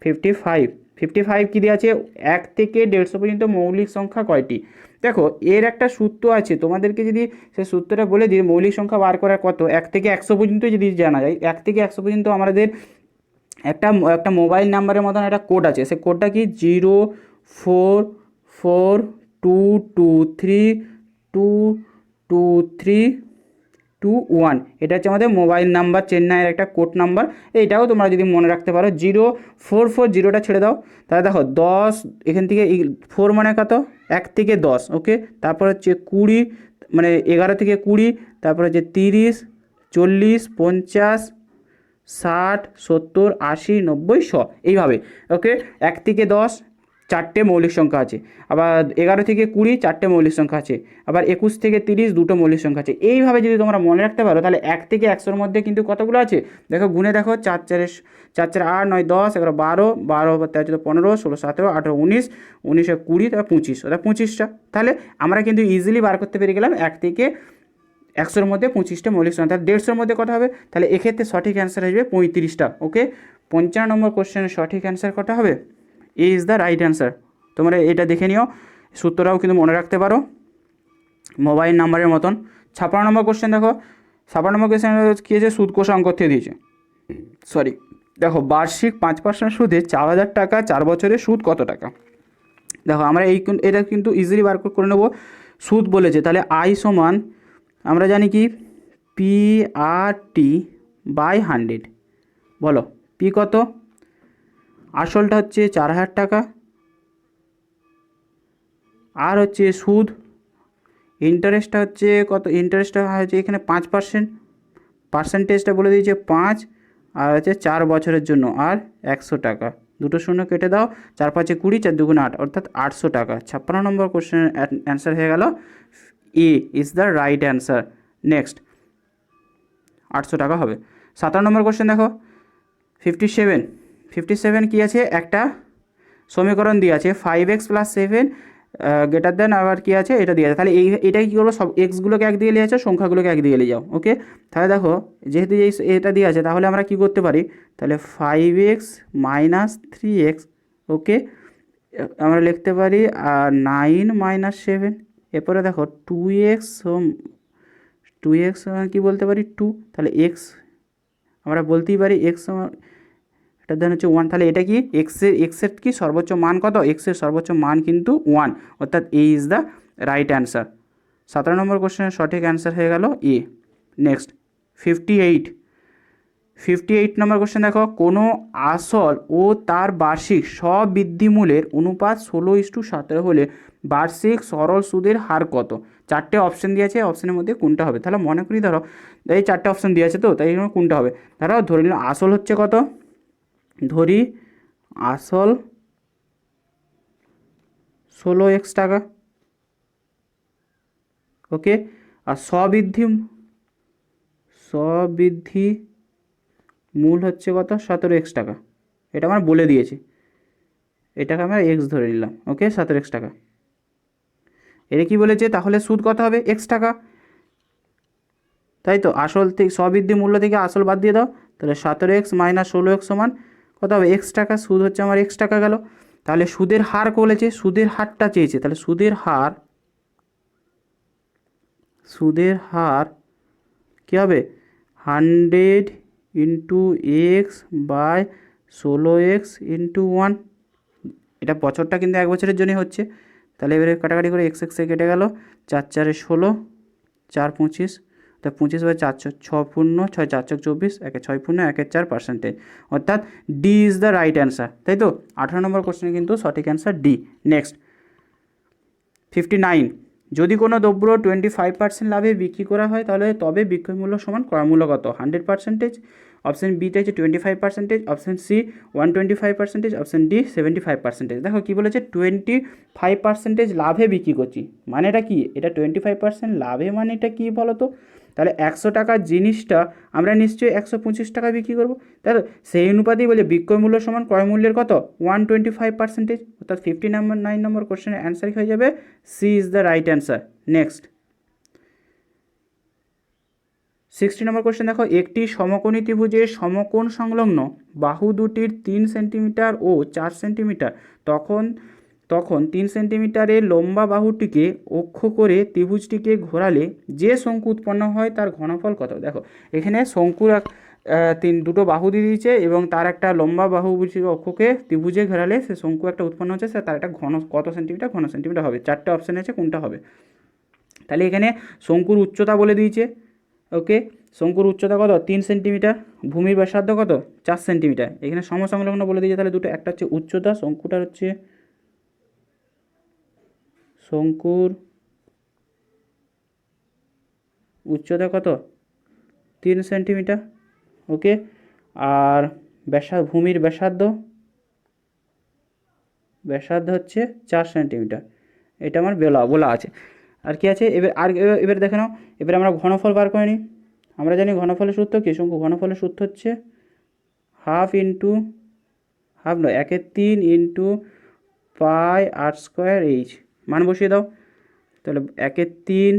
55 কী দিয়ে আছে, 1 থেকে 150 পর্যন্ত মৌলিক সংখ্যা কয়টি। দেখো এর একটা সূত্র আছে, তোমাদেরকে যদি সেই সূত্রটা বলে দিই, মৌলিক সংখ্যা বার করার কত, 1 থেকে 100 পর্যন্ত যদি জানা যায়, 1 থেকে 100 পর্যন্ত আমাদের একটা মোবাইল নাম্বারের মতন একটা কোড আছে, সে কোডটা কি 044223221, এটা হচ্ছে আমাদের মোবাইল নাম্বার, চেন্নাইয়ের একটা কোড নাম্বার। এইটাও তোমরা যদি মনে রাখতে পারো, 0440টা ছেড়ে দাও, তাহলে দেখো 10, এখান থেকে 4 মানে কত, 1 থেকে 10, ওকে, তারপর হচ্ছে 20, মানে 11 থেকে 20, তারপর হচ্ছে 30, 40, 50, 60, 70, 80, 90, 100, এইভাবে। ওকে, 1 থেকে 10 চারটে মৌলিক সংখ্যা আছে, আবার 11 থেকে 20 চারটে মৌলিক সংখ্যা আছে, আবার 21 থেকে 30 দুটো মৌলিক সংখ্যা আছে। এইভাবে যদি তোমরা মনে রাখতে পারো তাহলে 1 থেকে 100-র মধ্যে কিন্তু কতগুলো আছে দেখো, গুনে দেখো, 4 4 8 9 10 11 12 12 13 14 15 16 17 18 19 19 20 তারপর 25, অর্থাৎ 25টা। তাহলে আমরা কিন্তু ইজিলি বার করতে পেরে গেলাম 1 থেকে 100-র মধ্যে 25টা মৌলিক সংখ্যা। তাহলে 150-র মধ্যে কত হবে, তাহলে এক্ষেত্রে সঠিক অ্যান্সার আসবে 35টা। ওকে, 55 নম্বর কোশ্চেনের সঠিক অ্যান্সার কত হবে, এ ইজ দ্য রাইট অ্যান্সার। তোমরা এটা দেখে নিও, সূত্রটাও কিন্তু মনে রাখতে পারো মোবাইল নাম্বারের মতন। 56 নম্বর কোশ্চেন দেখো, 56 নম্বর কোশ্চেন কী আছে, সুদ কোষাঙ্ক থেকে দিয়েছে, সরি দেখো, বার্ষিক 5% সুদে 4000 টাকা, 4 বছরে সুদ কত টাকা। দেখো আমরা এটা কিন্তু ইজিলি বার করে নেবো। সুদ বলেছে, তাহলে আই সমান আমরা জানি কি PRT/100। বলো পি কত, আসলটা হচ্ছে 4000 টাকা, আর হচ্ছে সুদ ইন্টারেস্টটা হচ্ছে কত, ইন্টারেস্টটা হচ্ছে এখানে 5%, পার্সেন্টেজটা বলে দিয়েছে 5, আর হচ্ছে 4 বছরের জন্য আর 100 টাকা, দুটো শূন্য কেটে দাও, 4 5 20, 4 2 8, অর্থাৎ 800 টাকা। 56 নম্বর কোশ্চেনের অ্যান্সার হয়ে গেল A is the right answer. Next 800 টাকা হবে। 57 নম্বর কোশ্চেন দেখো, 57 কী আছে, একটা সমীকরণ দিয়ে আছে 5x + 7 গ্রেটার দেন, আবার কী আছে এটা দিয়ে আছে। তাহলে এটাই কী করবো, সব এক্সগুলোকে একদিকে নিয়ে যাচ্ছে, সংখ্যাগুলোকে একদিকে নিয়ে যাও। ওকে, তাহলে দেখো যেহেতু এটা দিয়ে আছে তাহলে আমরা কি করতে পারি, তাহলে 5x - 3x, ওকে, আমরা লিখতে পারি 9 - 7। এরপরে দেখো 2x কী বলতে পারি 2, তাহলে এক্স আমরা বলতেই পারি এক্স এটার ধান হচ্ছে 1। তাহলে এটা কি এক্সের কি সর্বোচ্চ মান কত, এক্সের সর্বোচ্চ মান কিন্তু 1, অর্থাৎ A is the right answer. 17 number কোশ্চেনের সঠিক অ্যান্সার হয়ে গেল এ। নেক্সট 58 নম্বর কোশ্চেন দেখো, কোনো আসল ও তার বার্ষিক স্ববৃদ্ধিমূলের অনুপাত 16:17 হলে বার্ষিক সরল সুদের হার কত। চারটে অপশন দিয়েছে, অপশনের মধ্যে কোনটা হবে, তাহলে মনে করি ধরো এই চারটে অপশন দিয়েছে, তো তাই জন্য কোনটা হবে, ধরো ধরে নিলাম আসল হচ্ছে কত, ধরি আসল 16x টাকা, ওকে, আর স্ববৃদ্ধি মূল হচ্ছে কত 17x টাকা, এটা আমার বলে দিয়েছে, এটাকে আমরা এক্স ধরে নিলাম। ওকে, 17x টাকা। এটা কি বলেছে, তাহলে সুদ কত হবে, x টাকা, তাই তো, আসল থেকে স্ববৃদ্ধি মূল্য থেকে আসল বাদ দিয়ে দাও, তাহলে 17x - 16x সমান কত হবে, x টাকা, সুদ হচ্ছে আমার x টাকা গেল। তাহলে সুদের হার বলেছে, সুদের হারটা চেয়েছে, তাহলে সুদের হার কী হবে, 100 × x/16x × 1, এটা বছরটা কিন্তু 1 বছরের জন্যই হচ্ছে। তাহলে এবারে কাটাকাটি করে এক্স এক্সে কেটে গেল, 4 4 16, 4 25, তা 25/4 6 পূর্ণ 6 4 24, 1 6 পূর্ণ 1 4%, অর্থাৎ D is the right answer, তাই তো। 18 নম্বর কোশ্চেনে কিন্তু সঠিক অ্যান্সার ডি। নেক্সট 59, যদি কোনো দ্রব্য 25% লাভে বিক্রি করা হয় তাহলে তবে বিক্রয় মূল্য সমান ক্রয় মূল্য কত, 100%, অপশন বিটা হচ্ছে 25%, অপশন সি 125%, অপশন ডি 75%। দেখো কী বলেছে, 25% লাভে বিক্রি করছি, মানেটা কি, এটা 25% লাভে মানেটা কি বলো তো, তাহলে 100 টাকার জিনিসটা আমরা নিশ্চয়ই 125 টাকা বিক্রি করবো, তাই তো, সেই অনুপাতেই বলে বিক্রয় মূল্য সমান ক্রয় মূল্যের কত 125%, অর্থাৎ 59 নম্বর কোশ্চেনের অ্যান্সার হয়ে যাবে C is the right answer. Next 60 number question দেখো, একটি সমকোণী ত্রিভুজের সমকোণ সংলগ্ন বাহু দুটির 3 সেন্টিমিটার ও 4 সেন্টিমিটার, তখন 3 সেন্টিমিটারের লম্বা বাহুটিকে অক্ষ করে ত্রিভুজটিকে ঘোরালে যে শঙ্কু উৎপন্ন হয় তার ঘনফল কত। দেখো এখানে শঙ্কুর দুটো বাহু দিয়ে দিয়েছে এবং তার একটা লম্বা বাহু অক্ষকে ত্রিভুজে ঘোরালে সে শঙ্কু একটা উৎপন্ন হচ্ছে, সে তার একটা কত সেন্টিমিটার সেন্টিমিটার হবে, চারটে অপশান আছে কোনটা হবে। তাহলে এখানে শঙ্কুর উচ্চতা বলে দিয়েছে, ওকে, শঙ্কুর উচ্চতা কত 3 সেন্টিমিটার, ভূমির ব্যাসার্ধ কত 4 সেন্টিমিটার, এখানে সমসংলগ্ন বলে দিয়েছে, তাহলে দুটো, একটা হচ্ছে উচ্চতা, শঙ্কুটার হচ্ছে শঙ্কুর উচ্চতা কত 3 সেন্টিমিটার, ওকে, আর ভূমির ব্যাসার্ধ ব্যাসার্ধ হচ্ছে 4 সেন্টিমিটার। এটা আমার বলা আছে। আর কি আছে এবার দেখে নাও, এবার আমরা ঘনফল বার করে নিই। আমরা জানি ঘনফলের সূত্র কি, শঙ্কু ঘনফলের সূত্র হচ্ছে হাফ ইন্টু হাফ নয় 1/3 ইন্টু পাই আর স্কোয়ার এইচ। মান বসিয়ে দাও, তাহলে 1/3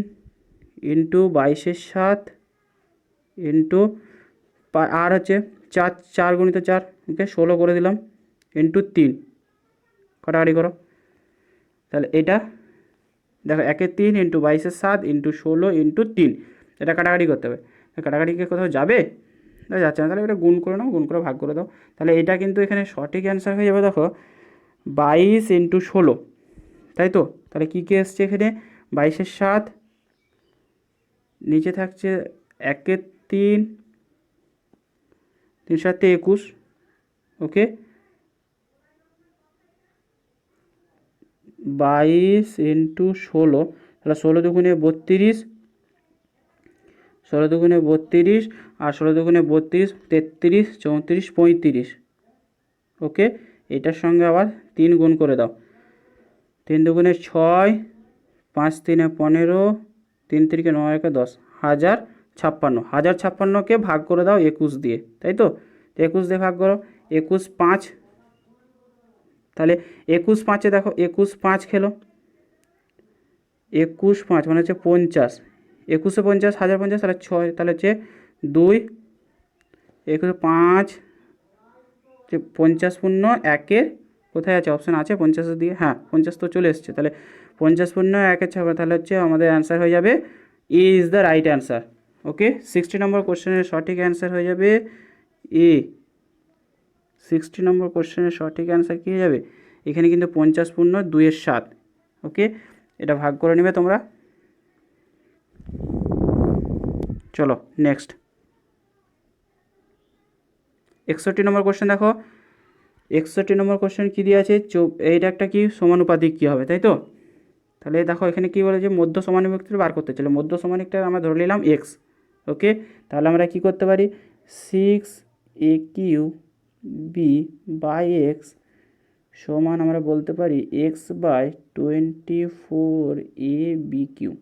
ইন্টু 22/7 ইন্টু আর হচ্ছে 4 গুণিত 4, ওকে 16 করে দিলাম, ইন্টু 3, কাটাকাটি করো। তাহলে এটা দেখো 1/3 ইন্টু 22/7 ইন্টু 16 ইন্টু 3, এটা কাটাকাটি করতে হবে। কাটাকাটি কি কোথাও যাবে? যাচ্ছে না, তাহলে এটা গুণ করে নাও, গুণ করে ভাগ করে দাও। তাহলে এটা কিন্তু এখানে সঠিক অ্যান্সার হয়ে যাবে। দেখো 22 ইন্টু 16, তাই তো? তাহলে কী কী এসছে এখানে? 22/7, নিচে থাকছে 1/3, 3 7 21, ওকে 22 ইন্টু 16, তাহলে 16 দুগুণে 32, 16 দুগুণে 32 আর 16 দুগুণে 32, 33, 34, 35, ওকে। এটার সঙ্গে আবার 3 গুণ করে দাও, 3 দুগুণে 6, 5 3 15, 3 3 9 1 10, 1056। 1056কে ভাগ করে দাও 21 দিয়ে, তাই তো? 21 দিয়ে ভাগ করো, 21 5, তাহলে 21 5-এ দেখো 21 5 খেলো, 21 5 মানে হচ্ছে 50, 21-এ 50, 1050, তাহলে 6, তাহলে হচ্ছে 2, 21 5, 50 শূন্য 1-এর কোথায় আছে? অপশান আছে 50-এর দিকে, হ্যাঁ 50 তো চলে এসছে। তাহলে 50 শূন্য 1-এর 6, তাহলে হচ্ছে আমাদের অ্যান্সার হয়ে যাবে A is the right answer. ওকে 60 নম্বর কোশ্চেনের সঠিক অ্যান্সার হয়ে যাবে এ। 60 নম্বর কোশ্চেনের সঠিক অ্যান্সার কী হয়ে যাবে? এখানে কিন্তু 50 শূন্য 2-এর 7, ওকে এটা ভাগ করে নেবে তোমরা। চলো নেক্সট 61 নম্বর কোশ্চেন দেখো। 61 নম্বর কোশ্চেন কী দিয়ে আছে? এইটা একটা কি সমানুপাতিক কী হবে, তাই তো? তাহলে দেখো এখানে কী বলে যে মধ্য সমানুপাতিকটা বার করতে চলে, মধ্য সমানুপাতিকটা আমরা ধরে নিলাম এক্স, ওকে। তাহলে আমরা কি করতে পারি? 6a³ b/x সমান আমরা বলতে পারি x/24ab³,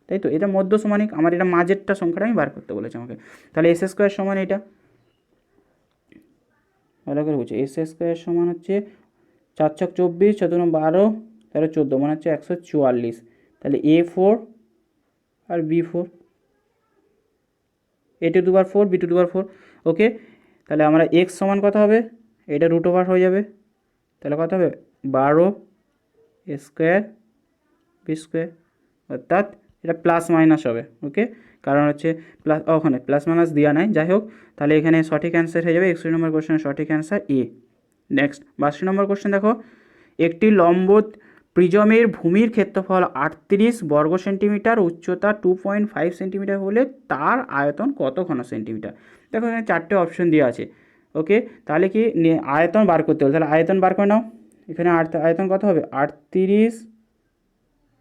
তাই তো? এটা মধ্য সমানিক, আমার এটা মাঝেরটা সংখ্যাটা আমি বার করতে বলেছে আমাকে। তাহলে s² সমান এটা, ভালো করে বুঝছি, s² সমান হচ্ছে 4 × 24, 4 × 12, 13 14, মানে হচ্ছে 144। তাহলে a4 আর b4, a⁴ b⁴, ওকে। তাহলে আমরা x সমান কত হবে? এটা √ওভার হয়ে যাবে, তাহলে কত হবে? 12a² b², অর্থাৎ এটা প্লাস মাইনাস হবে, ওকে। কারণ হচ্ছে প্লাস, ওখানে প্লাস মাইনাস দেওয়া নাই, যাই হোক। তাহলে এখানে সঠিক অ্যান্সার হয়ে যাবে 61 নম্বর কোশ্চেনের সঠিক অ্যান্সার এ। নেক্সট 62 নম্বর কোশ্চেন দেখো। একটি লম্ব প্রিজমের ভূমির ক্ষেত্রফল 38 বর্গ সেন্টিমিটার, উচ্চতা 2.5 সেন্টিমিটার হলে তার আয়তন কত ঘন সেন্টিমিটার? দেখো এখানে 4টে অপশন দেওয়া আছে, ওকে। তাহলে কি আয়তন বার করতে হবে, তাহলে আয়তন বার করে নাও। এখানে আয়তন কত হবে? 38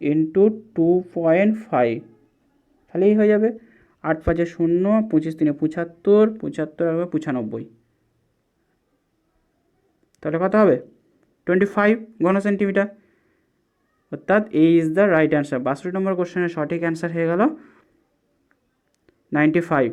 ইন্টু 2.5, তাহলেই হয়ে যাবে। 8 5 0, 25 3 75, 75 আর 95, তাহলে কত হবে? 25 ঘন সেন্টিমিটার, অর্থাৎ A is the right answer. 62 নম্বর কোশ্চেনের সঠিক অ্যান্সার হয়ে গেল 95।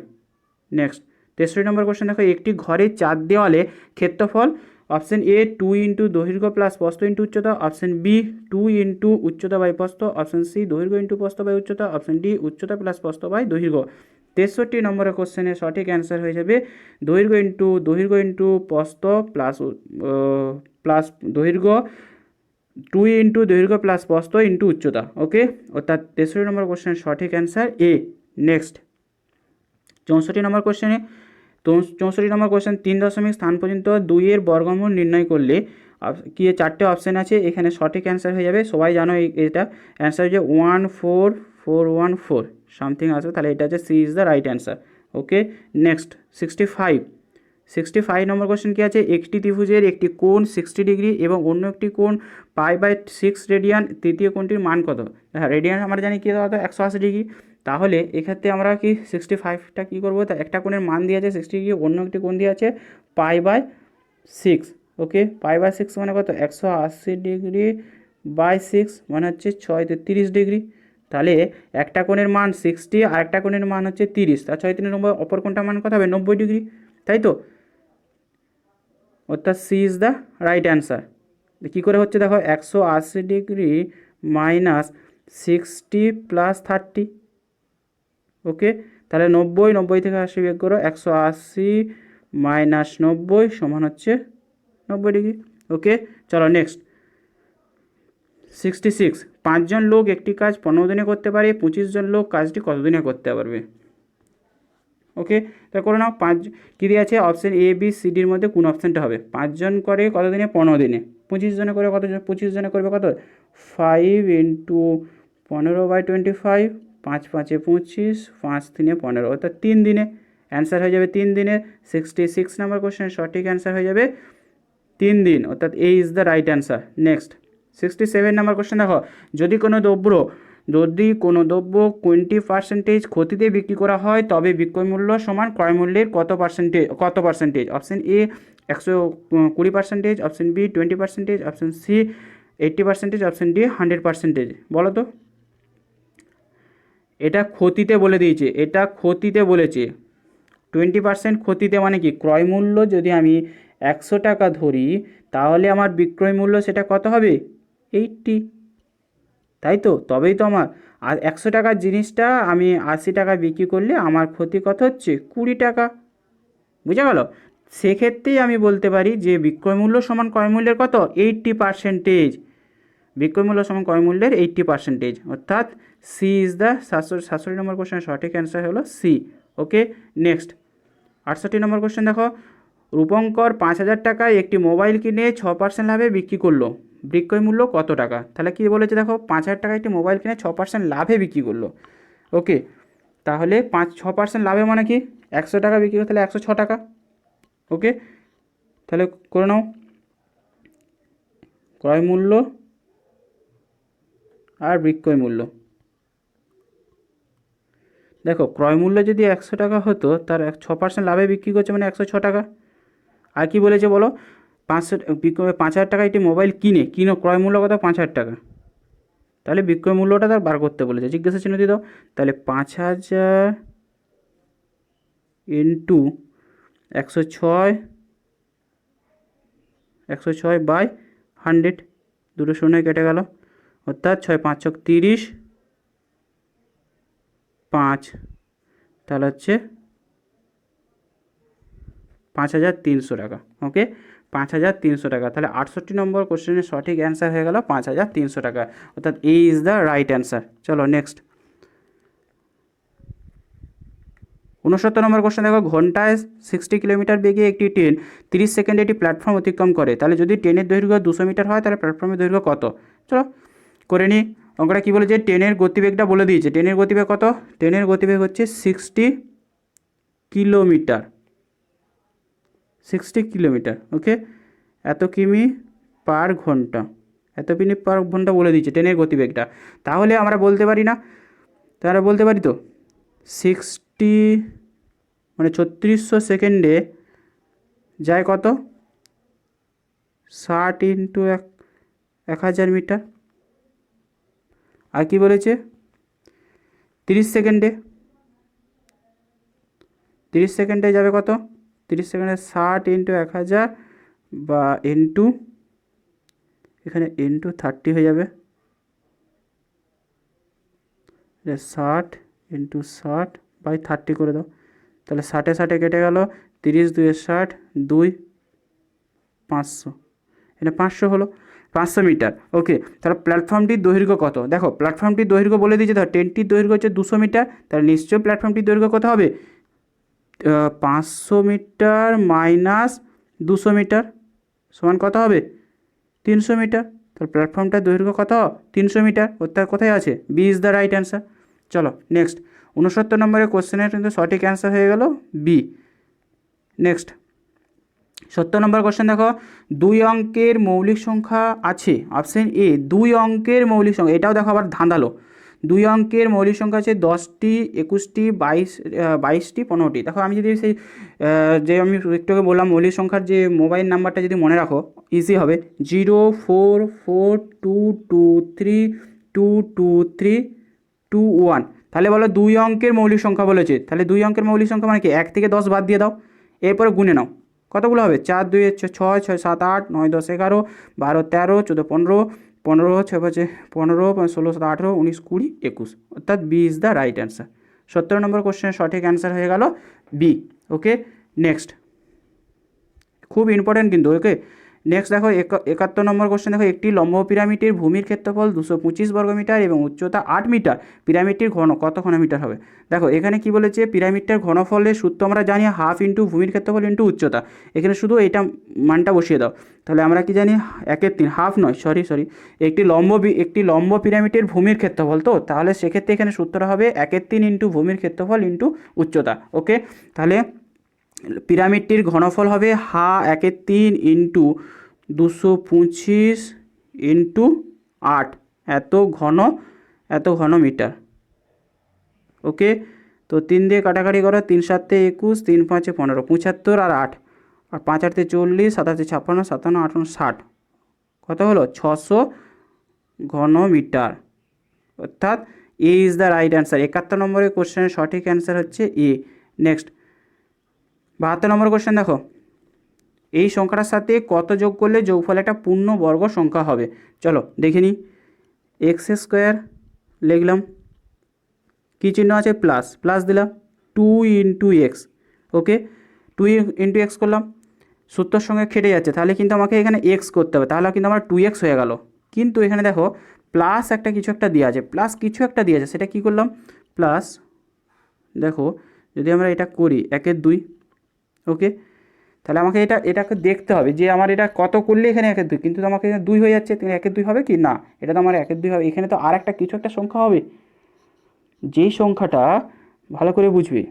নেক্সট 63 নম্বর কোশ্চেন দেখো। একটি ঘরের 4 দেওয়ালে ক্ষেত্রফল, অপশন এ 2 ইন্টু দৈর্ঘ্য প্লাস প্রস্থ ইন্টু উচ্চতা, অপশন বি 2 ইন্টু উচ্চতা বাই প্রস্থ, অপশন সি দৈর্ঘ্য ইন্টু প্রস্থ বাই উচ্চতা, অপশন ডি উচ্চতা প্লাস প্রস্থ বাই দৈর্ঘ্য। 63 নম্বরের কোশ্চেনের সঠিক অ্যান্সার হয়ে যাবে দৈর্ঘ্য ইন্টু প্রস্থ প্লাস দৈর্ঘ্য, 2 ইন্টু দৈর্ঘ্য প্লাস প্রস্থ ইন্টু উচ্চতা, ওকে। অর্থাৎ 63 নম্বর কোশ্চেনের সঠিক অ্যান্সার এ। নেক্সট 64 নম্বর কোশ্চেনে, 64 নম্বর কোশ্চেন 3 দশমিক স্থান পর্যন্ত 2-এর বর্গমূল নির্ণয় করলে কি 4টে অপশান আছে, এখানে সঠিক অ্যান্সার হয়ে যাবে, সবাই জানো এটা অ্যান্সার হচ্ছে 14414 সামথিং আসবে, তাহলে এটা হচ্ছে C is the right answer, okay. Next 65 number question কী আছে? একটি ত্রিভুজের একটি কোণ 60 ডিগ্রি এবং অন্য একটি কোণ π/6 রেডিয়ান, তৃতীয় কোণটির মান কত? হ্যাঁ রেডিয়ান আমরা জানি কী দাদা 180 ডিগ্রি। তাহলে এক্ষেত্রে আমরা কি 65টা কী করবো? তা একটা কোণের মান দিয়ে আছে 60 ডিগ্রি, অন্য একটি কোণ দিয়ে আছে π/6, ওকে, π/6 মানে কত, 180 ডিগ্রি বাই 6 মানে হচ্ছে 6 × 30 ডিগ্রি। তাহলে একটা কোণের মান 60 আর একটা কোণের মান হচ্ছে 30, তার 6×3 অপর কোণটার মান কত হবে, 90 ডিগ্রি, তাই তো? অর্থাৎ C is the right answer. কী করে হচ্ছে দেখো, 180 ডিগ্রি মাইনাস 60 প্লাস 30। ওকে, তাহলে 90 থেকে 80 বিয়োগ করো, 180 মাইনাস 90 সমান হচ্ছে 90 ডিগ্রি। ওকে, চলো নেক্সট। 66, 5জন লোক একটি কাজ 15 দিনে করতে পারে, 25জন লোক কাজটি কত দিনে করতে পারবে? ওকে, তা করে নাও। কী দিয়ে আছে, অপশান এ বি সি ডির মধ্যে কোন অপশানটা হবে? 5জন করে কত দিনে, 15 দিনে। 25 জনে করে কত, 25 জনে করবে কত, 5 × 15/25, 5 × 5 = 25, 5 × 3 = 15, অর্থাৎ 3 দিনে। অ্যান্সার হয়ে যাবে 3 দিনে। 66 নাম্বার কোশ্চেনের সঠিক অ্যান্সার হয়ে যাবে 3 দিন, অর্থাৎ A is the right answer. Next 67 number question দেখো, যদি কোনো দ্রব্য 20% ক্ষতিতে বিক্রি করা হয় তবে বিক্রয় মূল্য সমান ক্রয় মূল্যের কত percentage? Option A 120%, option B 20%, option C 80%, option D 100%। বলো তো, এটা ক্ষতিতে বলে দিয়েছে, এটা ক্ষতিতে বলেছে। 20% ক্ষতিতে মানে কি, ক্রয় মূল্য যদি আমি 100 টাকা ধরি তাহলে আমার বিক্রয় মূল্য সেটা কত হবে, 80, তাই তো? তবেই তো আমার, আর 100 টাকার জিনিসটা আমি 80 টাকা বিক্রি করলে আমার ক্ষতি কত হচ্ছে, 20 টাকা। বুঝা গেল? সেক্ষেত্রেই আমি বলতে পারি যে বিক্রয় মূল্য সমান ক্রয় মূল্যের কত, 80%। বিক্রয় মূল্য সমান ক্রয় মূল্যের 80%, অর্থাৎ সি ইজ দ্য 67 নম্বর কোশ্চেনের সঠিক অ্যান্সার হলো সি। ওকে, নেক্সট 68 নম্বর কোশ্চেন দেখো, রূপঙ্কর 5,000 টাকায় একটি মোবাইল কিনে 6% লাভে বিক্রি করলো, বিক্রয় মূল্য কত টাকা? তাহলে কী বলেছে দেখো, 5,000 টাকায় একটি মোবাইল কিনে 6% লাভে বিক্রি করলো। ওকে, তাহলে 6% লাভে মানে কি, 100 টাকা বিক্রি করতে তাহলে 106 টাকা। ওকে, তাহলে করে নাও ক্রয় মূল্য আর বিক্রয় মূল্য। দেখো, ক্রয় মূল্য যদি 100 টাকা হতো, তার 6% লাভে বিক্রি করছে মানে 106 টাকা। আর কি বলেছে বলো, 5,000 টাকা একটি মোবাইল কিনো ক্রয় মূল্য কত, 5,000 টাকা, তাহলে বিক্রয় মূল্যটা তার বার করতে বলেছে, জিজ্ঞাসা চিহ্ন দিয়ে দাও। তাহলে 5,000 ইন্টু 106/100, দুটো শূন্যে কেটে গেল, অর্থাৎ 6 × 5 = 30, 5, তাহলে হচ্ছে 5,300 টাকা। ওকে, 5,300 টাকা। তাহলে 68 নম্বর কোশ্চেনের সঠিক অ্যান্সার হয়ে গেল 5,300 টাকা, অর্থাৎ A is the right answer. চলো নেক্সট 69 নম্বর কোশ্চেন দেখো, ঘন্টায় 60 কিলোমিটার বেগে একটি ট্রেন 30 সেকেন্ডে একটি প্ল্যাটফর্ম অতিক্রম করে, তাহলে যদি ট্রেনের দৈর্ঘ্য 200 মিটার হয় তাহলে প্ল্যাটফর্মের দৈর্ঘ্য কত? চলো করে নিই। অঙ্কটা কী বলেছে, ট্রেনের গতিবেগটা বলে দিয়েছে। ট্রেনের গতিবেগ কত? ট্রেনের গতিবেগ হচ্ছে 60 কিলোমিটার, 60 কিলোমিটার। ওকে, এত কিমি পার ঘন্টা, এত কিমি পার ঘন্টা বলে দিচ্ছে ট্রেনের গতিবেগটা। তাহলে আমরা বলতে পারি না, তাহলে বলতে পারি তো 60 মানে 3600 সেকেন্ডে যায় কত, 60 ইন্টু 1000 মিটার। আর কি বলেছে, 30 সেকেন্ডে, 30 সেকেন্ডে যাবে কত, 30 সেকেন্ডে 60 ইন্টু 1000 বা ইন্টু, এখানে ইন্টু 30 হয়ে যাবে, 60 ইন্টু 60/30 করে দাও, তাহলে 60 60 কেটে গেল, 30 × 2 = 60, 2 500, এটা 500 হলো, 500 মিটার। ওকে, তাহলে প্ল্যাটফর্মটির দৈর্ঘ্য কত? দেখো, প্ল্যাটফর্মটির দৈর্ঘ্য বলে দিয়েছে, ধর ট্রেনটির দৈর্ঘ্য হচ্ছে 200 মিটার, তাহলে নিশ্চয়ই প্ল্যাটফর্মটির দৈর্ঘ্য কত হবে, 500 মিটার মাইনাস 200 মিটার সমান কত হবে, 300 মিটার। তাহলে প্ল্যাটফর্মটার দৈর্ঘ্য কত, 300 মিটার, অর্থাৎ কোথায় আছে, B is the right answer. চলো নেক্সট 69 নম্বরের কোশ্চেনের কিন্তু সঠিক অ্যান্সার হয়ে গেল বি। নেক্সট 70 নম্বর কোশ্চেন দেখো, 2 অঙ্কের মৌলিক সংখ্যা আছে, অপশন এ 2 অঙ্কের মৌলিক সংখ্যা, এটাও দেখো আবার ধাঁধালো, দুই অঙ্কের মৌলিক সংখ্যা আছে 10টি, 21টি, 22টি, 15টি। দেখো আমি যদি সেই যে আমি একটু আগে বললাম মৌলিক সংখ্যার যে মোবাইল নাম্বারটা যদি মনে রাখো ইজি হবে, 04422322321। তাহলে বলো দুই অঙ্কের মৌলিক সংখ্যা বলেছে, তাহলে দুই অঙ্কের মৌলিক সংখ্যা মানে কি 1 থেকে 10 বাদ দিয়ে দাও, এরপরে গুনে নাও কতগুলো হবে, 4 2 6, 6 7 8, 9 10 11, 12 13, 14 15, 15 6 5 15, 16 17 18, 19 20 21, অর্থাৎ B is the right answer. 17 number কোশ্চেনের সঠিক অ্যান্সার হয়ে গেল বি। ওকে, নেক্সট, খুব ইম্পর্টেন্ট কিন্তু। ওকে, নেক্সট দেখো 71 নম্বর কোশ্চেন। দেখো একটি লম্ব পিরামিডের ভূমির ক্ষেত্রফল 225 বর্গমিটার এবং উচ্চতা 8 মিটার, পিরামিডটির ঘন কত ঘনমিটার হবে? দেখো এখানে কি বলেছে, পিরামিডটার ঘনফলের সূত্র আমরা জানি হাফ ইন্টু ভূমির ক্ষেত্রফল ইন্টু উচ্চতা। এখানে শুধু এইটা মানটা বসিয়ে দাও। তাহলে আমরা কি জানি, 1/3, হাফ নয়, সরি একটি লম্ব পিরামিডের ভূমির ক্ষেত্রফল, তো তাহলে সেক্ষেত্রে এখানে সূত্রটা হবে 1/3 ইন্টু ভূমির ক্ষেত্রফল ইন্টু উচ্চতা। ওকে, তাহলে পিরামিডটির ঘনফল হবে 1/3 ইন্টু 225 ইন্টু 8, এত ঘন মিটার। ওকে, তো 3 দিয়ে কাটাকাটি করো, 3 7 21, 3 5 15, 75 আর 8, আর 5 8 40, 7 8 56, 57 58 60, কত হলো 600 ঘন মিটার। অর্থাৎ A is the right answer. 71 নম্বরের কোশ্চেনের সঠিক অ্যান্সার হচ্ছে এ। Next 72 number question. দেখো এই সংখ্যাটার সাথে কত যোগ করলে যোগফল একটা পূর্ণবর্গ সংখ্যা হবে? চলো দেখে নিই। x² লিখলাম, কী চিহ্ন আছে, প্লাস দিলাম, 2 ইন্টু এক্স। ওকে, 2 ইন্টু এক্স করলাম, সূত্রের সঙ্গে খেটে যাচ্ছে, তাহলে কিন্তু আমাকে এখানে এক্স করতে হবে, তাহলে কিন্তু আমার 2x হয়ে গেল। কিন্তু এখানে দেখো প্লাস কিছু একটা দেওয়া আছে, সেটা কী করলাম, প্লাস, দেখো যদি আমরা এটা করি 1 2, ওকে, তাহলে আমাকে এটাকে দেখতে হবে যে আমার এটা কত করলে এখানে 1 2, কিন্তু আমাকে এখানে 2 হয়ে যাচ্ছে, 1 2 হবে কি না, এটা তো আমার 1 2 হবে। এখানে তো আর একটা কিছু একটা সংখ্যা হবে, যেই সংখ্যাটা ভালো করে বুঝবে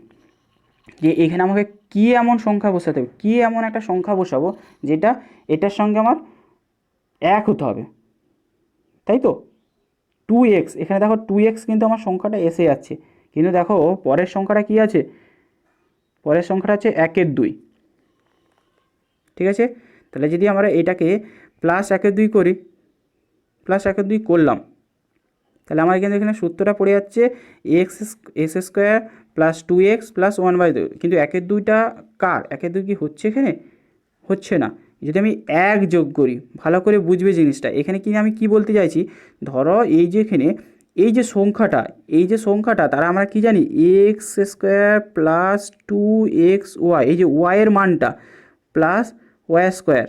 যে এখানে আমাকে কী এমন সংখ্যা বসাতে হবে, কী এমন একটা সংখ্যা বসাবো যেটা এটার সঙ্গে আমার 1 হতে হবে, তাই তো। 2x, এখানে দেখো 2x কিন্তু আমার সংখ্যাটা এসে যাচ্ছে, কিন্তু দেখো পরের সংখ্যাটা কী আছে, পরের সংখ্যাটা হচ্ছে 1 2, ঠিক আছে। তাহলে যদি আমরা এটাকে প্লাস 1 2 করি, প্লাস 1 2 করলাম, তাহলে আমার কিন্তু এখানে সূত্রটা পড়ে যাচ্ছে x² প্লাস 2x প্লাস 1/2, কিন্তু 1 2টা কার, 1 2 কি হচ্ছে এখানে, হচ্ছে না। যদি আমি 1 যোগ করি, ভালো করে বুঝবে জিনিসটা, এখানে কি আমি কি বলতে চাইছি, ধরো এই যে এখানে এই যে সংখ্যাটা তারা আমরা কি জানি, x² প্লাস 2xy, এই যে y এর মানটা প্লাস y²,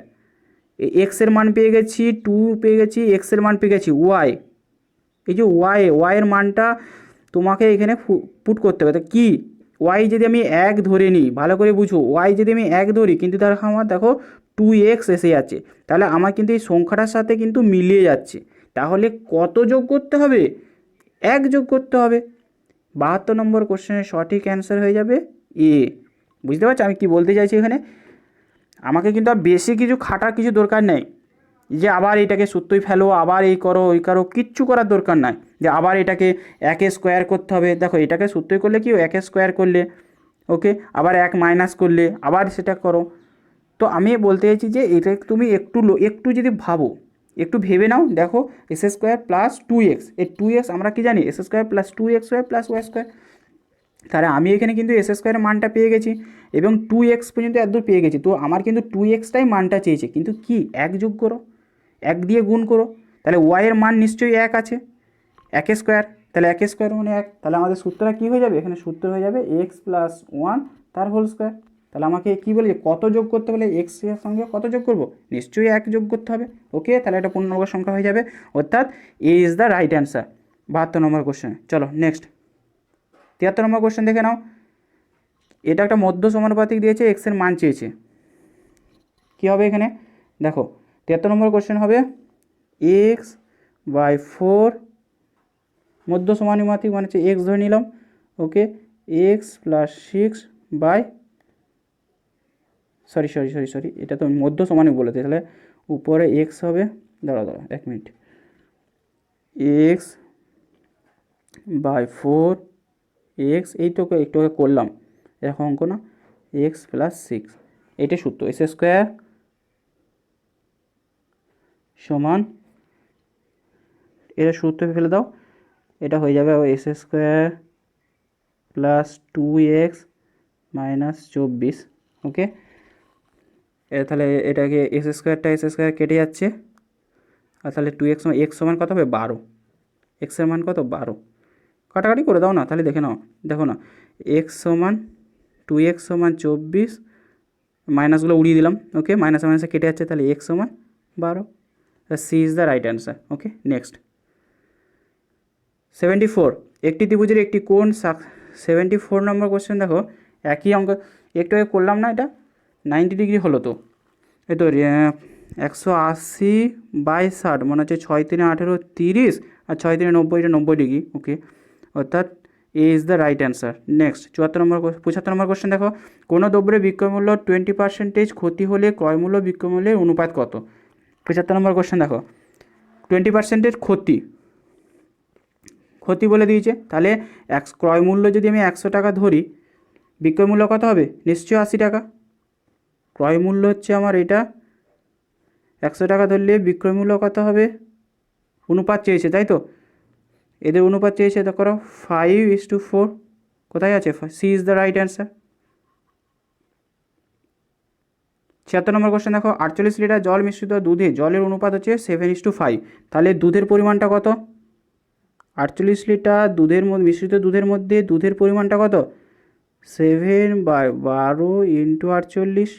x এর মান পেয়ে গেছি 2, পেয়ে গেছি x এর মান পেয়ে গেছি y, এই যে y এর মানটা তোমাকে এখানে পুট করতে হবে। তো কি, y যদি আমি 1 ধরে নিই, ভালো করে বুঝো, y যদি আমি 1 ধরি, কিন্তু তার আমার দেখো 2x এসে যাচ্ছে, তাহলে আমার কিন্তু এই সংখ্যাটার সাথে কিন্তু মিলিয়ে যাচ্ছে। তাহলে কত যোগ করতে হবে, 1 যোগ করতে হবে। 72 নম্বর কোশ্চেনের সঠিক অ্যান্সার হয়ে যাবে এ। বুঝতে পারছো আমি কি বলতে চাইছি এখানে? আমাকে কিন্তু আর বেশি কিছু খাটার কিছু দরকার নেই, যে আবার এটাকে সূত্রই ফেলো, আবার এই করো ওই করো, কিচ্ছু করার দরকার নাই, যে আবার এটাকে 1 করতে হবে। দেখো এটাকে সূত্রই করলে কি 1 করলে, ওকে, আবার 1 মাইনাস করলে আবার সেটা করো। তো আমি বলতে চাইছি যে এটা তুমি একটু যদি ভাবো, একটু ভেবে নাও, দেখো s² প্লাস 2x, এই 2x আমরা কি জানি, s² plus 2xy plus y², তাহলে আমি এখানে কিন্তু s² মানটা পেয়ে গেছি এবং 2x পর্যন্ত এতদূর পেয়ে গেছি। তো আমার কিন্তু 2xটাই মানটা চেয়েছে, কিন্তু কি 1 যোগ করো, 1 দিয়ে গুণ করো, তাহলে y এর মান নিশ্চয়ই 1 আছে, 1², তাহলে 1² মানে 1, তাহলে আমাদের সূত্রটা কী হয়ে যাবে, এখানে সূত্র হয়ে যাবে x প্লাস 1 তার হোল স্কোয়ার। তাহলে আমাকে কী বলে, কত যোগ করতে বলে, x এর সঙ্গে কত যোগ করব, নিশ্চয়ই 1 যোগ করতে হবে। ওকে, তাহলে এটা পূর্ণবর্গ সংখ্যা হয়ে যাবে, অর্থাৎ A is the right answer 72 number question. চলো নেক্সট 73 নম্বর কোশ্চেন দেখে নাও। এটা একটা মধ্য সমানুপাতিক দিয়েছে, x এর মান চেয়েছে, কী হবে এখানে, দেখো 73 নম্বর কোশ্চেন হবে x/4 মধ্য সমানুপাতিক মানে হচ্ছে x ধরে নিলাম, ওকে, x প্লাস 6 বাই, সরি, এটা তো মধ্য সমানুপাতিক বলেছে, তাহলে উপরে x হবে, দাঁড়া 1 মিনিট, x বাই 4x, এই তো একটু আগে করলাম, এরকম অঙ্ক না, এক্স প্লাস 6, এইটাই সূত্র। এস স্কোয়ার সমান, এটা সূত্রে ফেলে দাও, এটা হয়ে যাবে S square plus 2x minus 24। ওকে, তাহলে এটাকে এস স্কোয়ার কেটে যাচ্ছে, আর তাহলে 2x এক্স সমান কত হবে 12, এক্সের মান কত 12, কাটাকাটি করে দাও না, তাহলে দেখে নাও, দেখো না, এক্স সমান 2x সমান 24, মাইনাসগুলো উড়িয়ে দিলাম। ওকে, মাইনাসে মাইনাসে কেটে যাচ্ছে, তাহলে এক্স সমান 12, C is the right answer. Okay, next 74, একটি ত্রিভুজের একটি কোণ 74 নম্বর কোশ্চেন। দেখো একই অঙ্ক, একটু আগে করলাম না, এটা 90 ডিগ্রি হলো তো, এই তো 180/60 মনে হচ্ছে 6 3 18 30, আর 6 3 90, এটা 90 ডিগ্রি। ওকে, অর্থাৎ A is the right answer. Next 75 number question. দেখো কোনো দ্রব্যের বিক্রয় মূল্য 20% ক্ষতি হলে ক্রয় মূল্য বিক্রয় মূল্যের অনুপাত কত? 75 নম্বর কোশ্চেন। দেখো 20% ক্ষতি বলে দিয়েছে, তাহলে ক্রয় মূল্য যদি আমি 100 টাকা ধরি, বিক্রয় মূল্য কত হবে? নিশ্চয়ই 80 টাকা। ক্রয় মূল্য হচ্ছে আমার এটা 100 টাকা ধরলে বিক্রয় মূল্য কত হবে? অনুপাত চেয়েছে, তাই তো, এদের অনুপাত চেয়েছে, তো করো 5:4, কোথায় আছে? C is the right answer. 76 number question. দেখো 48 লিটার জল মিশ্রিত দুধে জলের অনুপাত হচ্ছে 7:5, তাহলে দুধের পরিমাণটা কত? 48 লিটার মিশ্রিত দুধের মধ্যে দুধের পরিমাণটা কত? 7/12 ইন্টু 48,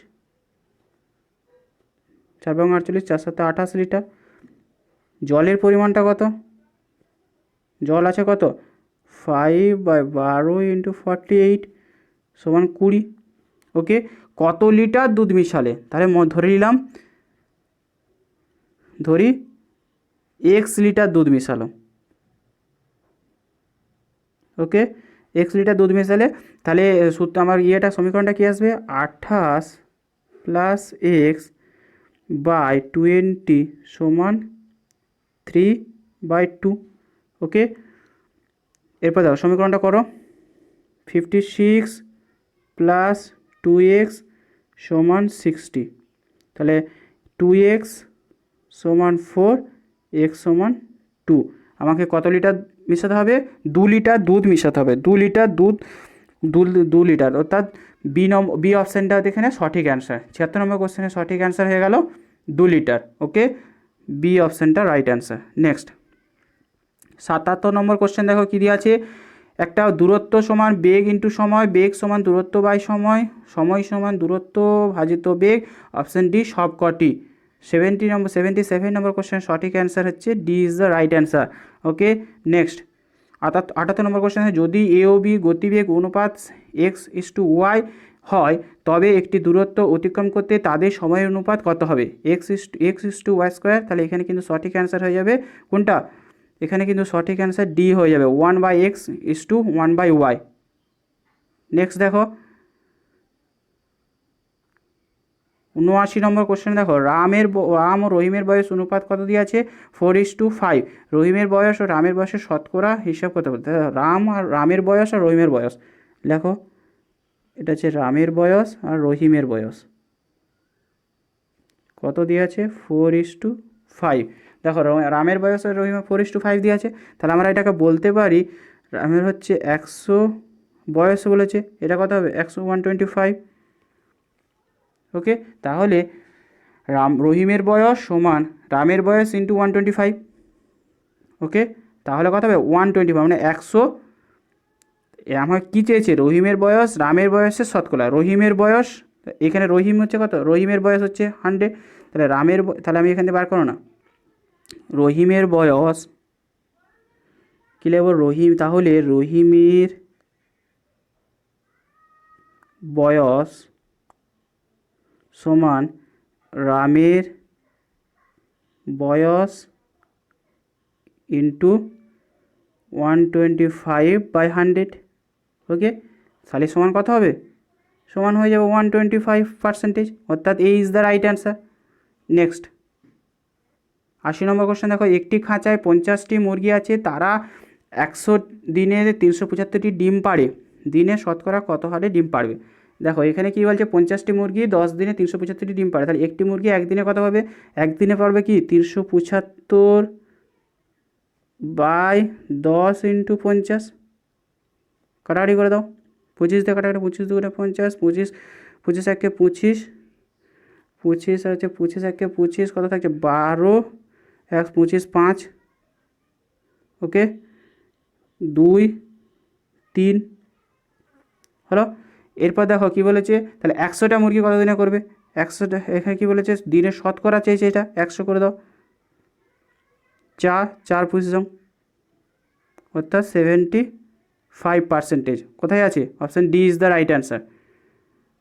4/48, 4×7 = 28 লিটার। জলের পরিমাণটা কত? জল আছে কত? 5/12 ইন্টু 48 সমান 20। ওকে, কত লিটার দুধ মিশালে? তাহলে ধরি এক্স লিটার দুধ মিশালো। ওকে, এক্স লিটার দুধ মেশালে, তাহলে সূত্র আমার সমীকরণটা কী আসবে? 28 + x/20 সমান 3/2। ওকে, এরপর দেখো সমীকরণটা করো, 56 + 2x সমান 60, তাহলে 2x সমান 4, x সমান 2। আমাকে কত লিটার মিশাতে হবে? 2 লিটার দুধ মিশাতে হবে, 2 লিটার দুধ, 2 লিটার, অর্থাৎ বি অপশানটা এখানে সঠিক অ্যান্সার। 76 নম্বর কোশ্চেনের সঠিক অ্যান্সার হয়ে গেল 2 লিটার। ওকে, বি অপশানটা রাইট অ্যান্সার। নেক্সট 77 নম্বর কোশ্চেন। দেখো কী দিয়ে আছে? একটা দূরত্ব সমান বেগ ইন্টু সময়, বেগ সমান দূরত্ব বাই সময়, সময় সমান দূরত্ব ভাজিত বেগ, অপশান ডি সব কটি। 77 নম্বর কোশ্চেন সঠিক অ্যান্সার হচ্ছে D is the right answer. Okay, next 78 number question. যদি এ ও বি গতিবেগ অনুপাত x:y হয়, তবে একটি দূরত্ব অতিক্রম করতে তাদের সময়ের অনুপাত কত হবে? x:y²। তাহলে এখানে কিন্তু সঠিক অ্যান্সার হয়ে যাবে কোনটা? এখানে কিন্তু সঠিক অ্যান্সার ডি হয়ে যাবে, 1/x:1/y। নেক্সট দেখো 79 নম্বর কোশ্চেন। দেখো রাম ও রহিমের বয়স অনুপাত কত দিয়ে আছে? 4:5। রহিমের বয়স ও রামের বয়সের শতকরা হিসাব কত বলতে? রামের বয়স আর রহিমের বয়স লেখো, এটা হচ্ছে রামের বয়স আর রহিমের বয়স কত দিয়ে আছে? 4:5। দেখো রামের বয়স আর রহিমের 4:5 দিয়ে আছে, তাহলে আমরা এটাকে বলতে পারি রামের হচ্ছে 100 বয়স বলেছে, এটা কত হবে? 125। ওকে, তাহলে রহিমের বয়স সমান রামের বয়স ইন্টু 125। ওকে, তাহলে কত হবে? 125, মানে 100। আমার কী চেয়েছে? রহিমের বয়স রামের বয়সের শতকরা। রহিমের বয়স, এখানে রহিম হচ্ছে কত? রহিমের বয়স হচ্ছে 100, তাহলে তাহলে আমি এখান থেকে বার করো না, রহিমের বয়স কী লিখব? তাহলে রহিমের বয়স সমান রামের বয়স ইন্টু 125/100। ওকে, তাহলে সমান কত হবে? সমান হয়ে যাবে 125%, অর্থাৎ A is the right answer. Next 80 number question. দেখো একটি খাঁচায় 50টি মুরগি আছে, তারা 100 দিনে 375টি ডিম পাড়ে, দিনে শতকরা কত হারে ডিম পাড়বে? দেখো এখানে কি বলছে, 50টি মুরগি 10 দিনে 375টি ডিম পাড়ে, তাহলে একটি মুরগি একদিনে কত পাবে? একদিনে পারবে কি 375 বাই 10 ইন্টু 50, কাটাকাটি করে দাও। 25 দিয়ে কাটাকাটি, 25 দুগুণে 50, 25 25 একে 25, 25 আছে 25 একে 25, কত থাকছে 12, 1 25 5, ওকে 2 3 হলো। এরপর দেখো কি বলেছে, তাহলে 100টা মুরগি কত দিনে করবে? 100টা, এখানে কি বলেছে দিনে শতকরা চেয়েছে, এটা 100 করে দাও, 4 অর্থাৎ 75%। কোথায় আছে? Option D is the right answer.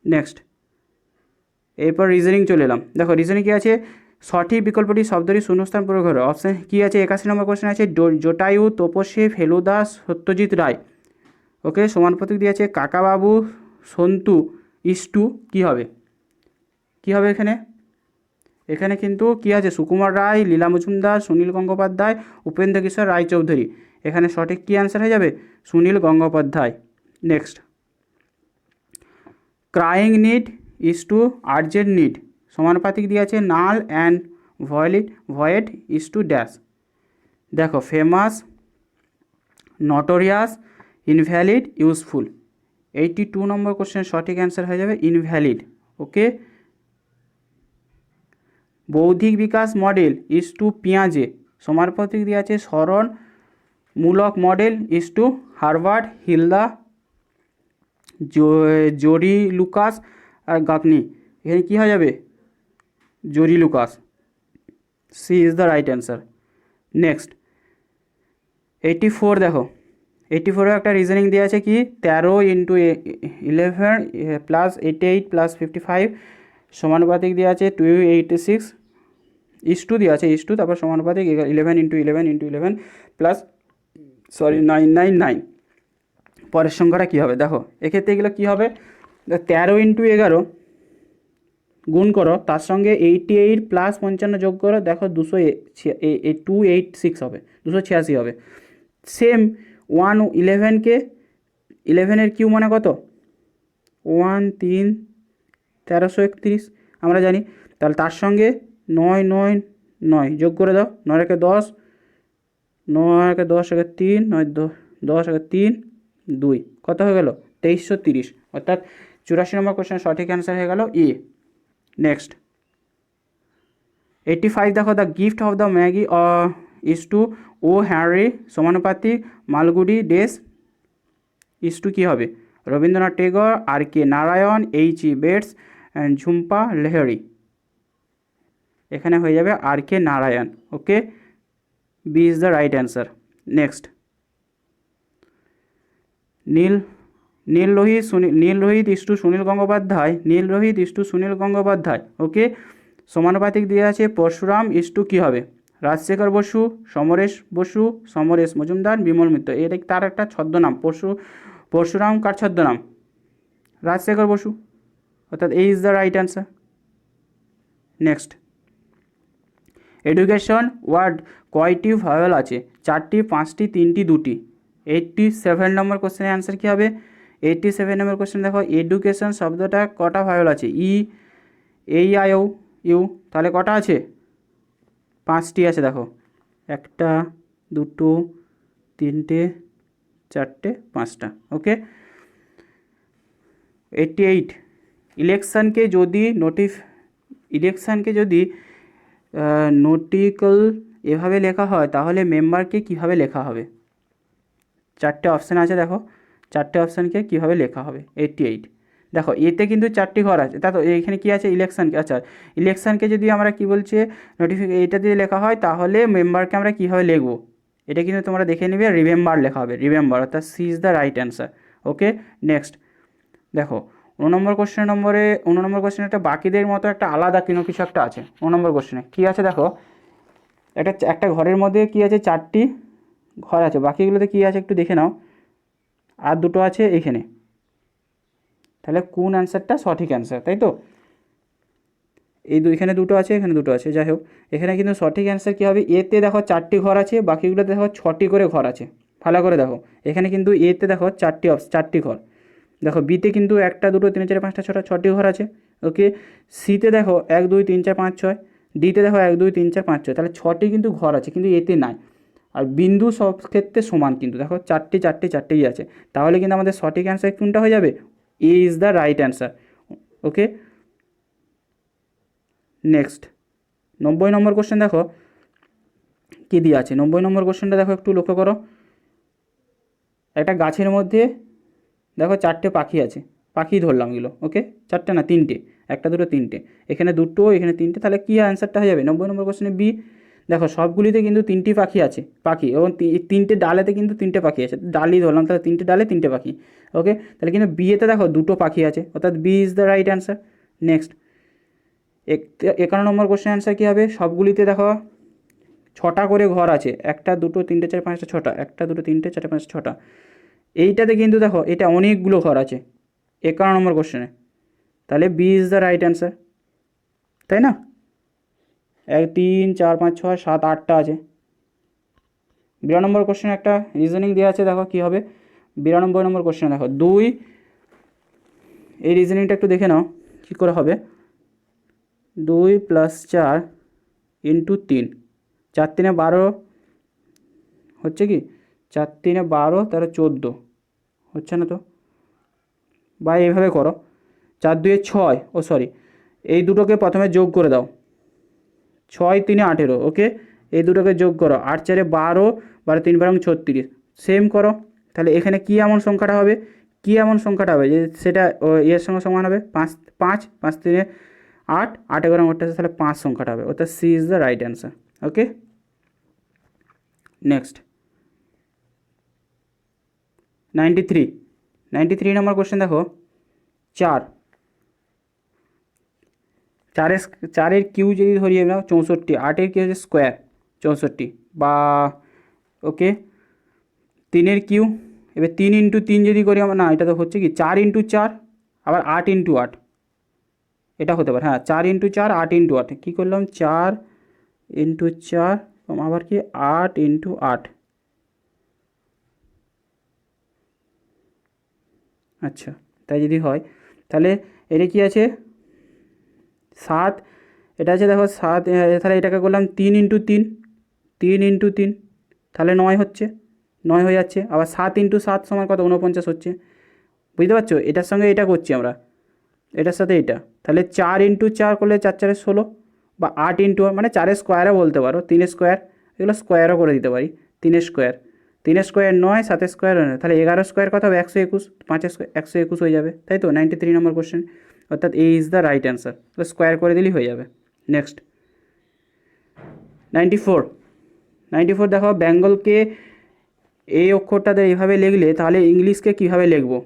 Next, এরপর রিজনিং চলে এলাম। দেখো রিজনিং কী আছে, সঠিক বিকল্পটি শব্দটি শূন্যস্থান পূরণ করো। অপশান কী আছে? 81 নম্বর কোশ্চেন আছে জটায়ু, তপস্বী, ফেলুদা, সত্যজিৎ রায়। ওকে, সমান প্রতীক দিয়ে আছে কাকাবাবু, সন্তু, ইস্টু, কী হবে? কী হবে এখানে? এখানে কিন্তু কী আছে, সুকুমার রায়, লীলা মজুমদার, সুনীল গঙ্গোপাধ্যায়, উপেন্দ্র কিশোর রায়চৌধুরী। এখানে সঠিক কী অ্যান্সার হয়ে যাবে? Sunil Gangopadhyay. Next, crying need is to urgent need, সমানুপাতিক দিয়ে আছে null and void is to dash. দেখো famous, notorious, invalid, useful. 82 number question সঠিক অ্যান্সার হয়ে যাবে ইনভ্যালিড। ওকে, বৌদ্ধিক বিকাশ মডেল ইজ টু পিঁয়াজে, সমানুপাতিক দিয়ে আছে স্মরণ মূলক model is to Herbart, Hilda, Jerry Lucas আর গাপনি। এখানে কী হয়ে যাবে? Jerry Lucas, C is the right answer. Next, 84 দেখো 84 একটা রিজনিং দেওয়া আছে কি 13 ইন্টু 11 প্লাস 88 প্লাস 55 সমানুপাতিক দেওয়া আছে 286 ইস টু দেওয়া আছে ইস টু, তারপর সমানুপাতিক 11 ইন্টু 11 ইন্টু 11 প্লাস 999। পরের সংখ্যাটা কী হবে? দেখো এক্ষেত্রে এগুলো কী হবে, 13 ইন্টু 11 গুণ করো, তার সঙ্গে 88 প্লাস 55 যোগ করো, দেখো 286 হবে, 286 হবে। সেম 11কে 11-এর কিউ মানে কত? 1 3 1331 আমরা জানি। তাহলে তার সঙ্গে 9 9 9 যোগ করে দাও, 9 একে 10, 9 একে 10 একে 3, 9 10 একে 3 2, কত হয়ে গেল? 2330। অর্থাৎ 84 নম্বর কোশ্চেন সঠিক অ্যান্সার হয়ে গেল এ। নেক্সট, 85 দেখো the gift of the Magi is to O Henry, সমানুপাতিক মালগুড়ি ডেস ইজ টু কী হবে? Rabindranath Tagore, R K Narayan, H E. Bates, Jhumpa Lahiri. এখানে হয়ে যাবে R K Narayan. Okay, B is the right answer. Next, Neel Rohit is to Sunil Gangopadhyay. Okay, সমানুপাতিক দিয়ে আছে পরশুরাম ইজ টু কী হবে? রাজশেখর বসু, সমরেশ মজুমদার, বিমল মিত্র। এটা তার একটা ছদ্মনাম, পরশুরাম কার ছদ্মনাম? রাজশেখর বসু। অর্থাৎ A is the right answer. Next, education word কয়টি ভাওয়েল আছে? 4টি, 5টি, 3টি, 2টি। 87 নম্বর কোশ্চেনের অ্যান্সার কী হবে? 87 নম্বর কোশ্চেন দেখো, এডুকেশন শব্দটা কটা ভাওয়েল আছে? এই আই ও ইউ, তাহলে কটা আছে? 5টি আছে। দেখো 1টা 2টো 3টে 4টে 5টা। ওকে, 88 ইলেকশনকে যদি নোটিক্যাল এভাবে লেখা হয় তাহলে মেম্বারকে কীভাবে লেখা হবে? 4টে অপশান আছে, দেখো 4টে অপশানকে কীভাবে লেখা হবে। 88 দেখো এতে কিন্তু 4টি ঘর আছে, তা তো এইখানে কী আছে? ইলেকশনকে। আচ্ছা, ইলেকশনকে যদি আমরা কী বলছে এটা দিয়ে লেখা হয় তাহলে মেম্বারকে আমরা কীভাবে লিখবো? এটা কিন্তু তোমরা দেখে নেবে, রিমেম্বার লেখা হবে, রিমেম্বার। অর্থাৎ C is the right answer. Okay, next দেখো 19 নম্বর কোশ্চেনে একটা বাকিদের মতো একটা আলাদা কিছু একটা আছে। 19 নম্বর কোশ্চেনে কী আছে দেখো, একটা ঘরের মধ্যে কী আছে? 4টি ঘর আছে, বাকিগুলোতে কী আছে একটু দেখে নাও। আর 2টো আছে এখানে, তাহলে কোন অ্যান্সারটা সঠিক অ্যান্সার? তাই তো, এখানে 2টো আছে, এখানে 2টো আছে। যাই হোক, এখানে কিন্তু সঠিক অ্যান্সার কী হবে? এতে দেখো 4টি ঘর আছে, বাকিগুলোতে দেখো 6টি করে ঘর আছে। ভালো করে দেখো, এখানে কিন্তু এতে দেখো চারটি ঘর, দেখো বিতে কিন্তু 1 2 3 4 5 6 6টি ঘর আছে। ওকে, সিতে দেখো 1 2 3 4 5 6, ডিতে দেখো 1 2 3 4 5 6, তাহলে 6টি কিন্তু ঘর আছে, কিন্তু এতে নাই। আর বিন্দু সব ক্ষেত্রে সমান, কিন্তু দেখো চারটেই আছে, তাহলে কিন্তু আমাদের সঠিক অ্যান্সার কোনটা হয়ে যাবে? A is the right answer. Okay, next 90 number question দেখো কী দিয়ে আছে। 90 নম্বর কোশ্চেনটা দেখো, একটু লক্ষ্য করো। একটা গাছের মধ্যে দেখো 4টে পাখি আছে, পাখি ধরলাম এগুলো। ওকে, 4টে না 3টে, 1 2 3টে, এখানে 2টো, এখানে 3টে, তাহলে কী অ্যান্সারটা হয়ে যাবে 90 নম্বর কোশ্চেনে? বি। দেখো সবগুলিতে কিন্তু 3টি পাখি আছে, এবং 3টে ডালেতে কিন্তু 3টে পাখি আছে, ডালই ধরলাম, তাহলে 3টে ডালে 3টে পাখি। ওকে, তাহলে কিন্তু বিয়েতে দেখো 2টো পাখি আছে, অর্থাৎ B is the right answer. Next 51 number question answer কী হবে? সবগুলিতে দেখো 6টা করে ঘর আছে, 1 2 3 4 5 6টা, 1 2 3 4 5 6টা। এইটাতে কিন্তু দেখো এটা অনেকগুলো ঘর আছে 51 নম্বর কোশ্চেনে, তাহলে B is the right answer, তাই না? 1 3 4 5 6 7 8টা আছে। 92 নম্বর কোশ্চেনে একটা রিজনিং দেওয়া আছে, দেখো কী হবে। 92 নম্বর কোশ্চেনে দেখো 2, এই রিজনিংটা একটু দেখে নাও কী করে হবে। 2 + 4 × 3, 4 3 12 হচ্ছে কি, 4 3 12, তাহলে 14 হচ্ছে না তো, বা এইভাবে করো 4 2 6, ও সরি, এই দুটোকে প্রথমে যোগ করে দাও, 6 3 18। ওকে, এই দুটোকে যোগ করো, 8 4 12, 12 3 12 36, সেম করো। তাহলে এখানে কী এমন সংখ্যাটা হবে, যে সেটা এর সঙ্গে সমান হবে? 5 5 5 3 8, 8 11 8, তাহলে 5 সংখ্যাটা হবে, অর্থাৎ C is the right answer. Okay, next 93 number question দেখো, 4 4-এর কিউ যদি ধরিয়ে নাও 64, 8-এর কিউ হচ্ছে স্কোয়ার 64, বা ওকে 3-এর কিউ, এবার 3 × 3 যদি করি আমরা, না এটা তো হচ্ছে কি 4 × 4, আবার 8 × 8, এটা হতে পারে। হ্যাঁ, 4 × 4 8 × 8, কী করলাম 4 × 4, আবার কি 8 × 8। আচ্ছা, তাই যদি হয় তাহলে এটা কি আছে 7, এটা আছে দেখো 7, তাহলে এটাকে করলাম 3 × 3, 3 × 3, তাহলে 9 হচ্ছে, 9 হয়ে যাচ্ছে। আবার 7 × 7 সমান কত, 49 হচ্ছে। বুঝতে পারছো, এটার সঙ্গে এটা করছি আমরা, এটার সাথে এটা, তাহলে 4 × 4 করলে 4 4 16, বা 8 × 8 মানে 4-এর স্কোয়ারও বলতে পারো, 3-এর স্কোয়ার, এগুলো স্কোয়ারও করে দিতে পারি। 3-এর স্কোয়ার, 3-এর স্কোয়ার 9, 7-এর স্কোয়ার 9, তাহলে 11 স্কোয়ার কত হবে 121, 5-এর স্কোয়ার 121 হয়ে যাবে, তাই তো? 93 নম্বর কোশ্চেন, অর্থাৎ A is the right answer, তাহলে স্কোয়ার করে দিলেই হয়ে যাবে। নেক্সট 94 দেখো, বেঙ্গলকে এই অক্ষরটাতে এইভাবে লিখলে তাহলে ইংলিশকে কীভাবে লিখবো?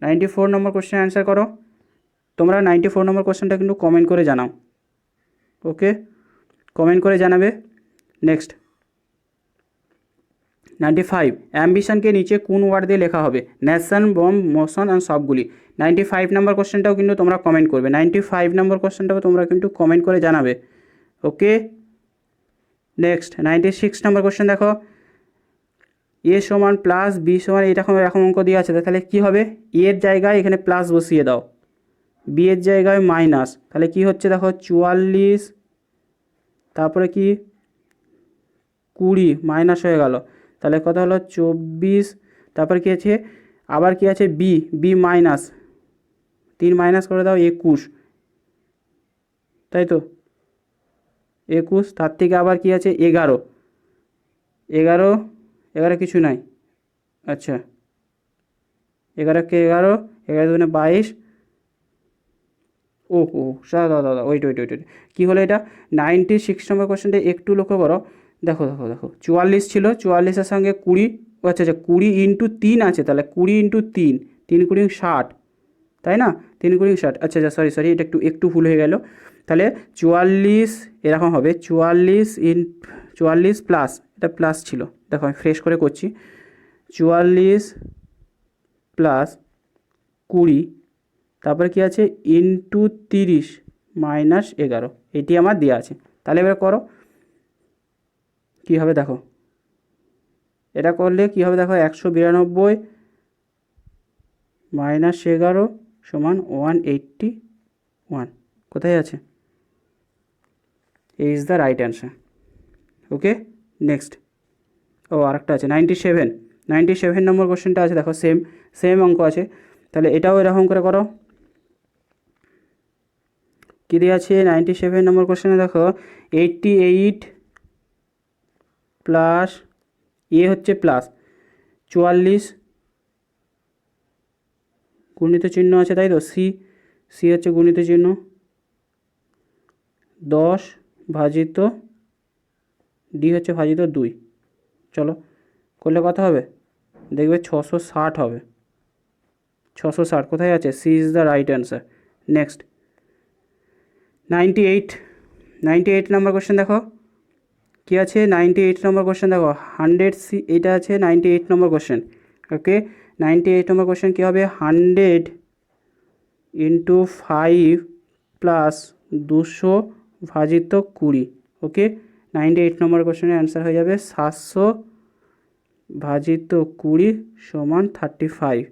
94 নম্বর কোশ্চেন অ্যান্সার করো তোমরা। 94 নম্বর কোশ্চেনটা কিন্তু কমেন্ট করে জানাও। ওকে, কমেন্ট করে জানাবে। নেক্সট 95, অ্যাম্বিশনকে নিচে কোন ওয়ার্ড দিয়ে লেখা হবে? ন্যাশন, বম্ব, মোশন অ্যান্ড সবগুলি। 95 নম্বর কোশ্চেনটাও কিন্তু তোমরা কমেন্ট করবে, 95 নম্বর কোশ্চেনটাও তোমরা কিন্তু কমেন্ট করে জানাবে। ওকে, নেক্সট 96 নম্বর কোশ্চেন দেখো, এ সমান প্লাস বি সমান এরকম অঙ্ক দিয়ে আছে, তাহলে কী হবে? এর জায়গায় এখানে প্লাস বসিয়ে দাও, বি এর জায়গায় মাইনাস, তাহলে কি হচ্ছে দেখো 44, তারপরে কি 20 মাইনাস হয়ে গেল, তাহলে কত হলো 24, তারপর কি আছে আবার কি আছে বি মাইনাস 3 মাইনাস করে দাও 21, তাই তো 21, তার থেকে আবার কি আছে 11 কিছু নাই। আচ্ছা 11 কে 11, 11 2 22, ও দাদা ওইট, কী হলো এটা? 96 নম্বর কোশ্চেনটা একটু লক্ষ্য করো, দেখো 44 ছিল, 44-এর সঙ্গে 20, আচ্ছা 20 × 3 আছে, তাহলে 20 × 3, 3 × 60, তাই না? 3 × 60, আচ্ছা সরি, এটা একটু ভুল হয়ে গেল। তাহলে 44 এরকম হবে, 44 প্লাস, এটা প্লাস ছিল, দেখো আমি ফ্রেশ করে করছি, 44 প্লাস 20, তারপরে কি আছে × 30 মাইনাস 11, এটি আমার দেওয়া আছে। তাহলে এবার করো কী হবে, দেখো এটা করলে কী হবে দেখো, 192 মাইনাস 11 সমান 181। কোথায় আছে? A is the right answer. Okay, next. ও আরেকটা আছে 97 নম্বর কোশ্চেনটা আছে, দেখো সেম অঙ্ক আছে। তাহলে এটাও এরকম করে করো। কী দিয়ে আছে 97 নম্বর কোশ্চেনে? দেখো 88 প্লাস হচ্ছে প্লাস 44 গুণিত চিহ্ন আছে, তাই তো? সি হচ্ছে গুণিত চিহ্ন, 10 ভাজিত ডি হচ্ছে ভাজিত 2। চলো করলে কত হবে? দেখবে 660 হবে। 660 কোথায় আছে? C is the right answer. Next 98 number question দেখো কী আছে। 98 নম্বর কোশ্চেন দেখো 100 সি, এটা আছে 98 নম্বর কোশ্চেন। ওকে, 98 নম্বর কোশ্চেন কী হবে? 100 ইন্টু 5 প্লাস 200 ভাজিত 20। ওকে, 98 নম্বর কোশ্চেনের অ্যান্সার হয়ে যাবে 700 ভাজিত 20 সমান 35।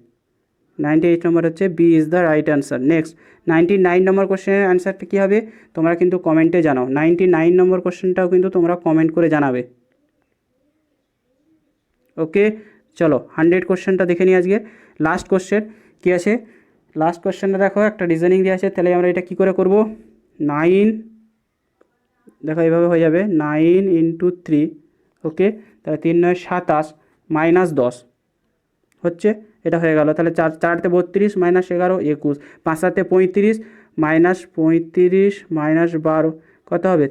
98 নম্বর হচ্ছে B is the right answer. Next 99 number কোশ্চেনের অ্যান্সারটা কী হবে তোমরা কিন্তু কমেন্টে জানাও। 99 নম্বর কোশ্চেনটাও কিন্তু তোমরা কমেন্ট করে জানাবে। ওকে, চলো 100 কোশ্চেনটা দেখে নিই আজকে। লাস্ট কোশ্চেন কী আছে? লাস্ট কোশ্চেনটা দেখো একটা রিজনিং দিয়ে আছে। তাহলে আমরা এটা কী করে করব? 9, দেখো এইভাবে হয়ে যাবে 9 ইন্টু 3। ওকে, তাহলে 3 9 27 মাইনাস 10 হচ্ছে, এটা হয়ে গেল। তাহলে 4 32 মাইনাস 11 21, 5 7 35 মাইনাস 35 মাইনাস 12 কত হবে?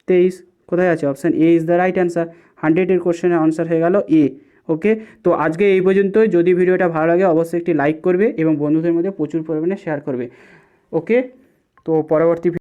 23। কোথায় আছে? Option A is the right answer. 100-এর কোশ্চেনের আনসার হয়ে গেল এ। ওকে, তো আজকে এই পর্যন্তই। যদি ভিডিওটা ভালো লাগে অবশ্যই একটি লাইক করবে এবং বন্ধুদের মধ্যে প্রচুর পরিমাণে শেয়ার করবে। ওকে, তো পরবর্তী